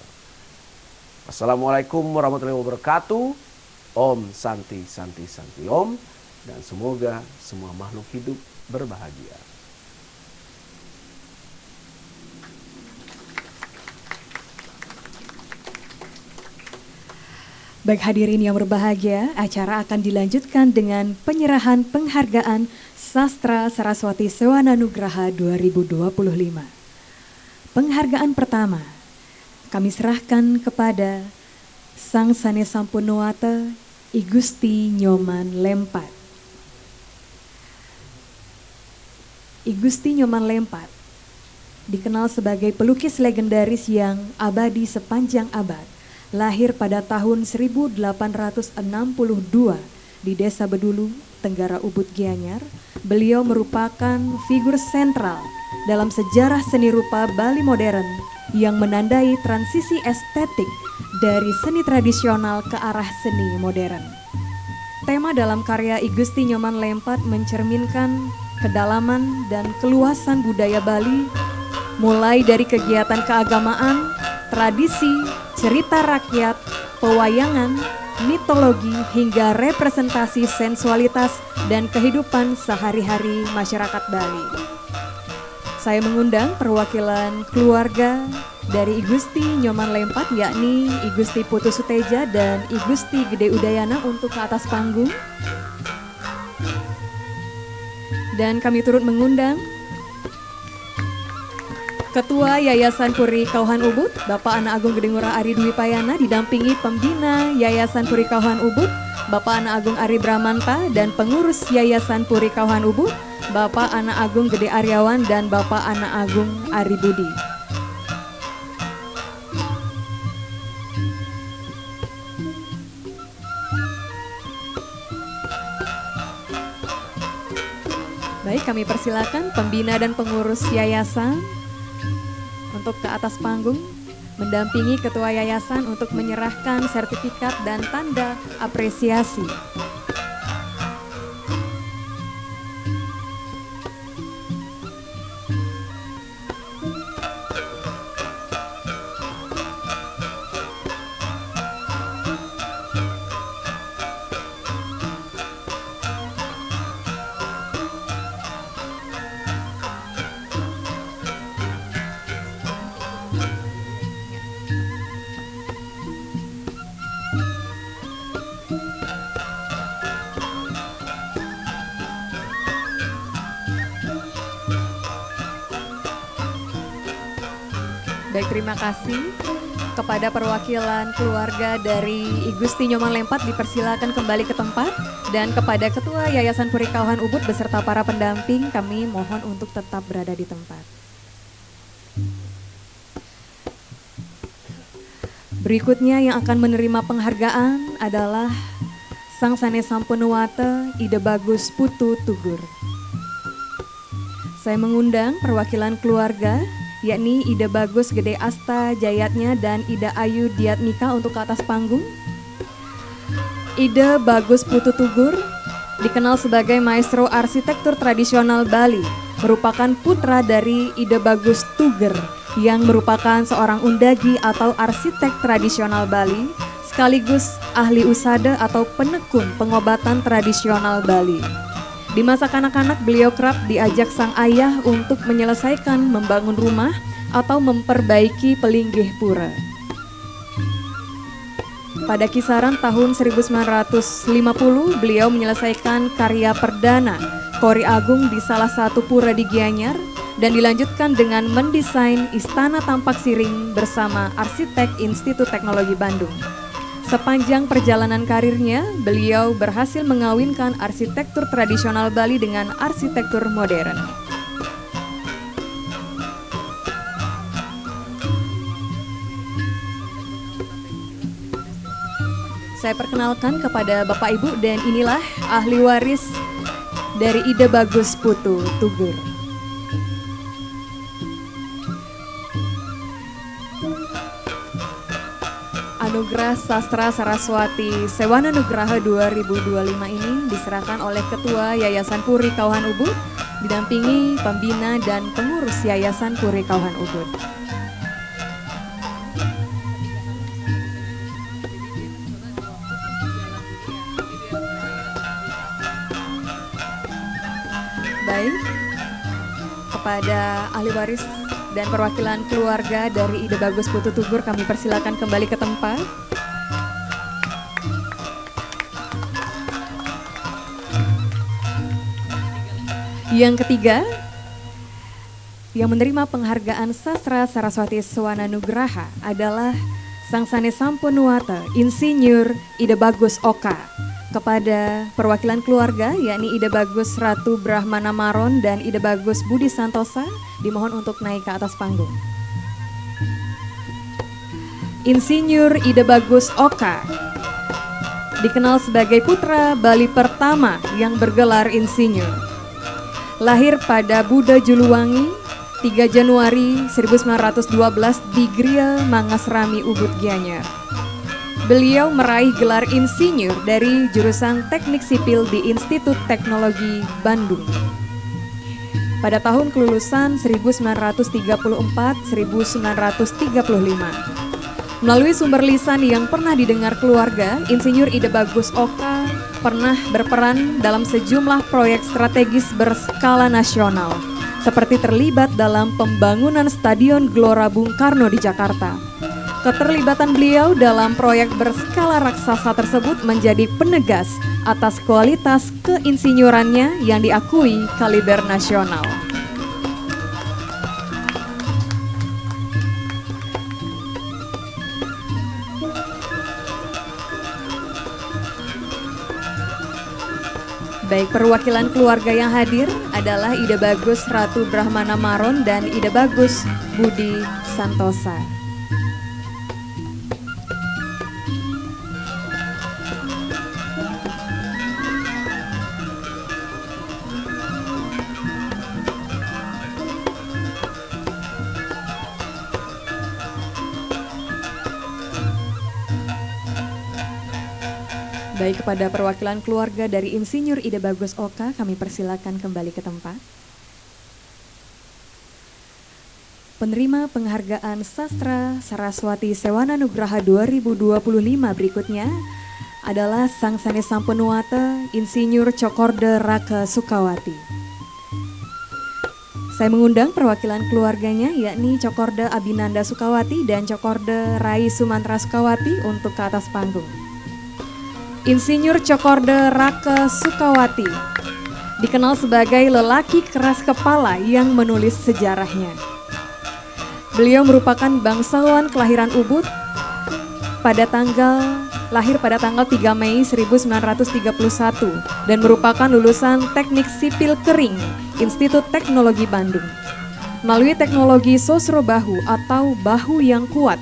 [SPEAKER 4] Assalamualaikum warahmatullahi wabarakatuh. Om Santi Santi Santi Om. Dan semoga semua makhluk hidup berbahagia.
[SPEAKER 2] Baik hadirin yang berbahagia, acara akan dilanjutkan dengan penyerahan penghargaan Sastra Saraswati Sewana Nugraha 2025. Penghargaan pertama kami serahkan kepada Sang Sane Sampunuwata I Gusti Nyoman Lempat. I Gusti Nyoman Lempat dikenal sebagai pelukis legendaris yang abadi sepanjang abad. Lahir pada tahun 1862 di Desa Bedulu, Tenggara Ubud Gianyar. Beliau merupakan figur sentral dalam sejarah seni rupa Bali modern yang menandai transisi estetik dari seni tradisional ke arah seni modern. Tema dalam karya I Gusti Nyoman Lempat mencerminkan kedalaman dan keluasan budaya Bali, mulai dari kegiatan keagamaan, tradisi, cerita rakyat, pewayangan, mitologi, hingga representasi sensualitas dan kehidupan sehari-hari masyarakat Bali. Saya mengundang perwakilan keluarga dari I Gusti Nyoman Lempat, yakni I Gusti Putu Suteja dan I Gusti Gede Udayana untuk ke atas panggung. Dan kami turut mengundang Ketua Yayasan Puri Kauhan Ubud, Bapak Anak Agung Gede Ngurah Ari Dwi Payana, didampingi Pembina Yayasan Puri Kauhan Ubud, Bapak Anak Agung Ari Bramanta, dan Pengurus Yayasan Puri Kauhan Ubud, Bapak Anak Agung Gede Aryawan, dan Bapak Anak Agung Ari Budi. Baik, kami persilakan Pembina dan Pengurus Yayasan untuk ke atas panggung, mendampingi Ketua Yayasan untuk menyerahkan sertifikat dan tanda apresiasi. Baik, terima kasih kepada perwakilan keluarga dari I Gusti Nyoman Lempat, dipersilakan kembali ke tempat, dan kepada Ketua Yayasan Puri Kauhan Ubud beserta para pendamping kami mohon untuk tetap berada di tempat. Berikutnya yang akan menerima penghargaan adalah Sang Sane Sampunuwata Ida Bagus Putu Tugur. Saya mengundang perwakilan keluarga, yakni Ida Bagus Gede Asta Jayatnya dan Ida Ayu Diatmika untuk ke atas panggung. Ida Bagus Putu Tugur dikenal sebagai maestro arsitektur tradisional Bali, merupakan putra dari Ida Bagus Tuger yang merupakan seorang undagi atau arsitek tradisional Bali, sekaligus ahli usada atau penekun pengobatan tradisional Bali. Di masa kanak-kanak beliau kerap diajak sang ayah untuk menyelesaikan membangun rumah atau memperbaiki pelinggih pura. Pada kisaran tahun 1950 beliau menyelesaikan karya perdana Kori Agung di salah satu pura di Gianyar dan dilanjutkan dengan mendesain Istana Tampak Siring bersama arsitek Institut Teknologi Bandung. Sepanjang perjalanan karirnya, beliau berhasil mengawinkan arsitektur tradisional Bali dengan arsitektur modern. Saya perkenalkan kepada Bapak Ibu, dan inilah ahli waris dari Ida Bagus Putu Tugur. Anugerah Sastra Saraswati Sewana Nugraha 2025 ini diserahkan oleh Ketua Yayasan Puri Kauhan Ubud, didampingi Pembina dan Pengurus Yayasan Puri Kauhan Ubud. Baik, kepada ahli waris dan perwakilan keluarga dari Ida Bagus Putu Tugur kami persilakan kembali ke tempat. Yang ketiga, yang menerima penghargaan Sastra Saraswati Sewana Nugraha adalah Sang Sanesampunuwata Insinyur Ida Bagus Oka. Kepada perwakilan keluarga yakni Ida Bagus Ratu Brahmana Maron dan Ida Bagus Budi Santosa dimohon untuk naik ke atas panggung. Insinyur Ida Bagus Oka dikenal sebagai putra Bali pertama yang bergelar insinyur. Lahir pada Buda Juluwangi 3 Januari 1912 di Griya Mangasrami Ubud Gianyar. Beliau meraih gelar insinyur dari jurusan Teknik Sipil di Institut Teknologi Bandung. Pada tahun kelulusan 1934-1935. Melalui sumber lisan yang pernah didengar keluarga, Insinyur Ida Bagus Oka pernah berperan dalam sejumlah proyek strategis berskala nasional, seperti terlibat dalam pembangunan Stadion Gelora Bung Karno di Jakarta. Keterlibatan beliau dalam proyek berskala raksasa tersebut menjadi penegas atas kualitas keinsinyurannya yang diakui kaliber nasional. Baik, perwakilan keluarga yang hadir adalah Ida Bagus Ratu Brahmana Maron dan Ida Bagus Budi Santosa. Baik, kepada perwakilan keluarga dari Insinyur Ida Bagus Oka, kami persilakan kembali ke tempat. Penerima penghargaan Sastra Saraswati Sewana Nugraha 2025 berikutnya adalah Sang Sanesampunuwata Insinyur Cokorde Raka Sukawati. Saya mengundang perwakilan keluarganya yakni Cokorde Abinanda Sukawati dan Cokorde Rai Sumantra Sukawati untuk ke atas panggung. Insinyur Cokorde Raka Sukawati dikenal sebagai lelaki keras kepala yang menulis sejarahnya. Beliau merupakan bangsawan kelahiran Ubud lahir pada tanggal 3 Mei 1931 dan merupakan lulusan Teknik Sipil Kering Institut Teknologi Bandung. Melalui teknologi Sosro Bahu atau bahu yang kuat,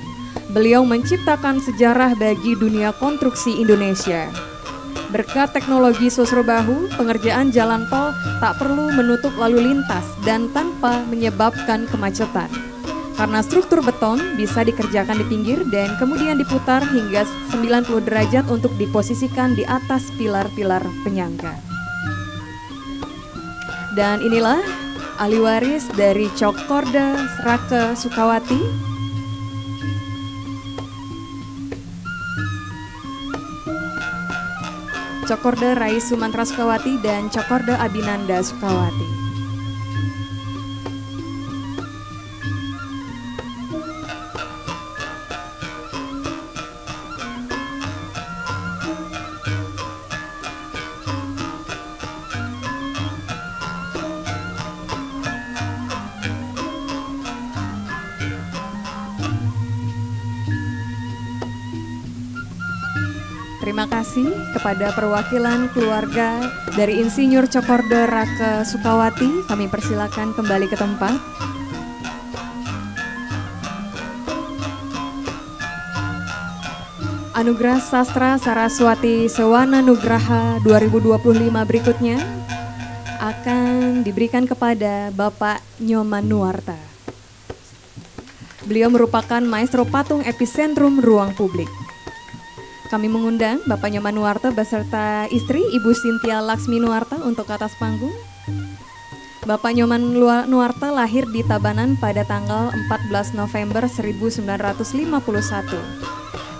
[SPEAKER 2] beliau menciptakan sejarah bagi dunia konstruksi Indonesia. Berkat teknologi Sosro Bahu, pengerjaan jalan tol tak perlu menutup lalu lintas dan tanpa menyebabkan kemacetan. Karena struktur beton bisa dikerjakan di pinggir dan kemudian diputar hingga 90 derajat untuk diposisikan di atas pilar-pilar penyangga. Dan inilah ahli waris dari Cokorde Raka Sukawati. Cokorde Rai Sumantra Sukawati dan Cokorde Abinanda Sukawati. Terima kasih kepada perwakilan keluarga dari Insinyur Cokorde Raka Sukawati. Kami persilakan kembali ke tempat. Anugerah Sastra Saraswati Sewana Nugraha 2025 berikutnya akan diberikan kepada Bapak Nyoman Nuwarta. Beliau merupakan maestro patung epicentrum ruang publik. Kami mengundang Bapak Nyoman Nuwarta beserta istri Ibu Cynthia Laksmi Nuwarta untuk ke atas panggung. Bapak Nyoman Nuwarta lahir di Tabanan pada tanggal 14 November 1951.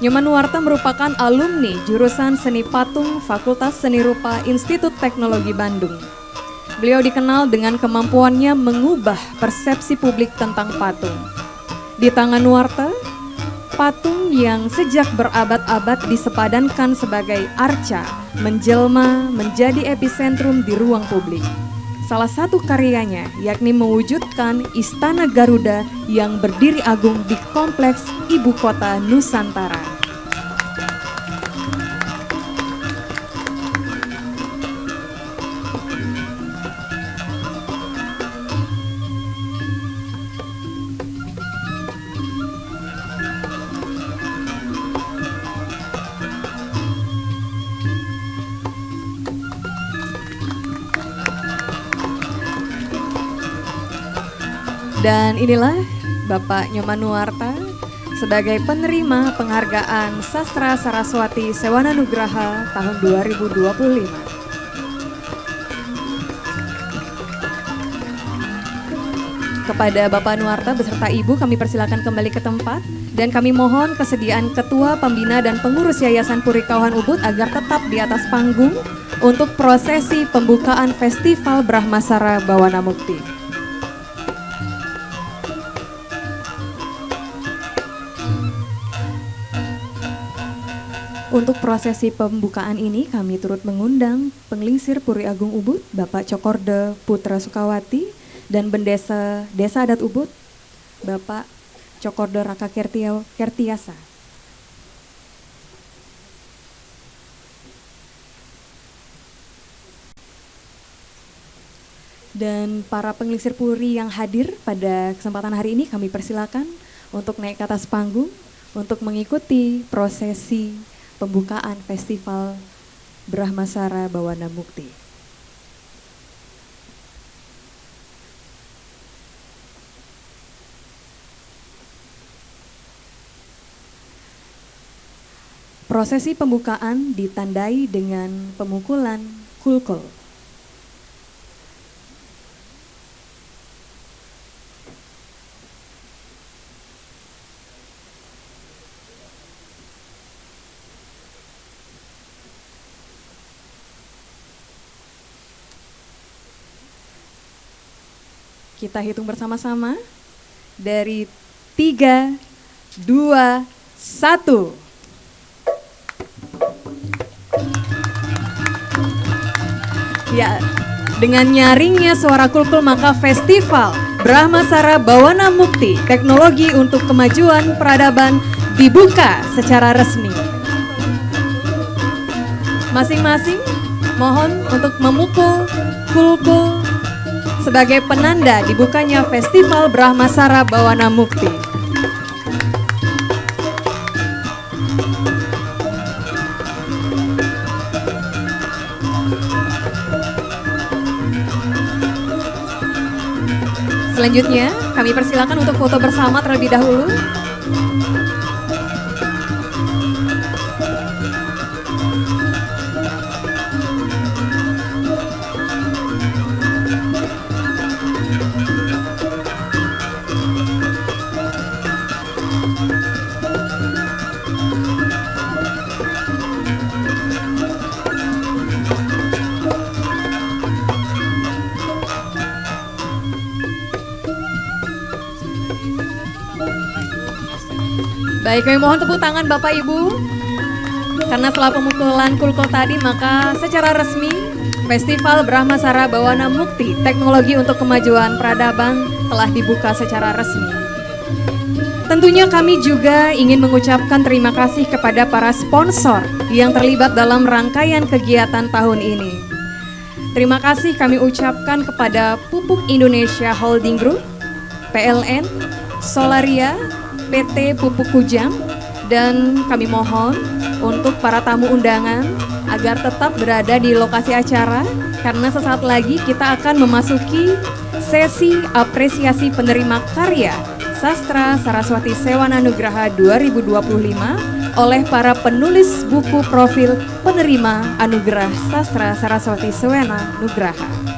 [SPEAKER 2] Nyoman Nuwarta merupakan alumni jurusan Seni Patung Fakultas Seni Rupa Institut Teknologi Bandung. Beliau dikenal dengan kemampuannya mengubah persepsi publik tentang patung. Di tangan Nuwarta, patung yang sejak berabad-abad disepadankan sebagai arca menjelma menjadi epicentrum di ruang publik. salah satu karyanya, yakni mewujudkan Istana Garuda yang berdiri agung di Kompleks Ibu Kota Nusantara. Dan inilah Bapak Nyoman Nuarta sebagai penerima penghargaan Sastra Saraswati Sewana Nugraha tahun 2025. Kepada Bapak Nuarta beserta Ibu kami persilakan kembali ke tempat dan kami mohon kesediaan Ketua Pembina dan Pengurus Yayasan Puri Kauhan Ubud agar tetap di atas panggung untuk prosesi pembukaan Festival Brahmasara Bawana Mukti. Untuk prosesi pembukaan ini kami turut mengundang Penglingsir Puri Agung Ubud, Bapak Cokorda Putra Sukawati, dan Bendesa Desa Adat Ubud, Bapak Cokorda Raka Kertiasa. Dan para penglingsir puri yang hadir pada kesempatan hari ini kami persilakan untuk naik ke atas panggung untuk mengikuti prosesi pembukaan Festival Brahmasara Bawana Mukti. Prosesi pembukaan ditandai dengan pemukulan kulkul. Kita hitung bersama-sama dari 3, 2, 1. Ya, dengan nyaringnya suara kulkul maka Festival Brahmasara Bawana Mukti Teknologi untuk Kemajuan Peradaban dibuka secara resmi. Masing-masing mohon untuk memukul kulkul sebagai penanda dibukanya Festival Brahmasara Bawana Mukti. Selanjutnya, kami persilakan untuk foto bersama terlebih dahulu. Baik, kami mohon tepuk tangan Bapak Ibu. Karena setelah pemukulan kulkul tadi, maka secara resmi Festival Brahmasara Bawana Mukti Teknologi untuk Kemajuan Peradaban telah dibuka secara resmi. Tentunya kami juga ingin mengucapkan terima kasih kepada para sponsor yang terlibat dalam rangkaian kegiatan tahun ini. Terima kasih kami ucapkan kepada Pupuk Indonesia Holding Group, PLN, Solaria, PT Pupuk Kujang, dan kami mohon untuk para tamu undangan agar tetap berada di lokasi acara karena sesaat lagi kita akan memasuki sesi apresiasi penerima karya Sastra Saraswati Sewana Nugraha 2025 oleh para penulis buku profil penerima Anugerah Sastra Saraswati Sewana Nugraha.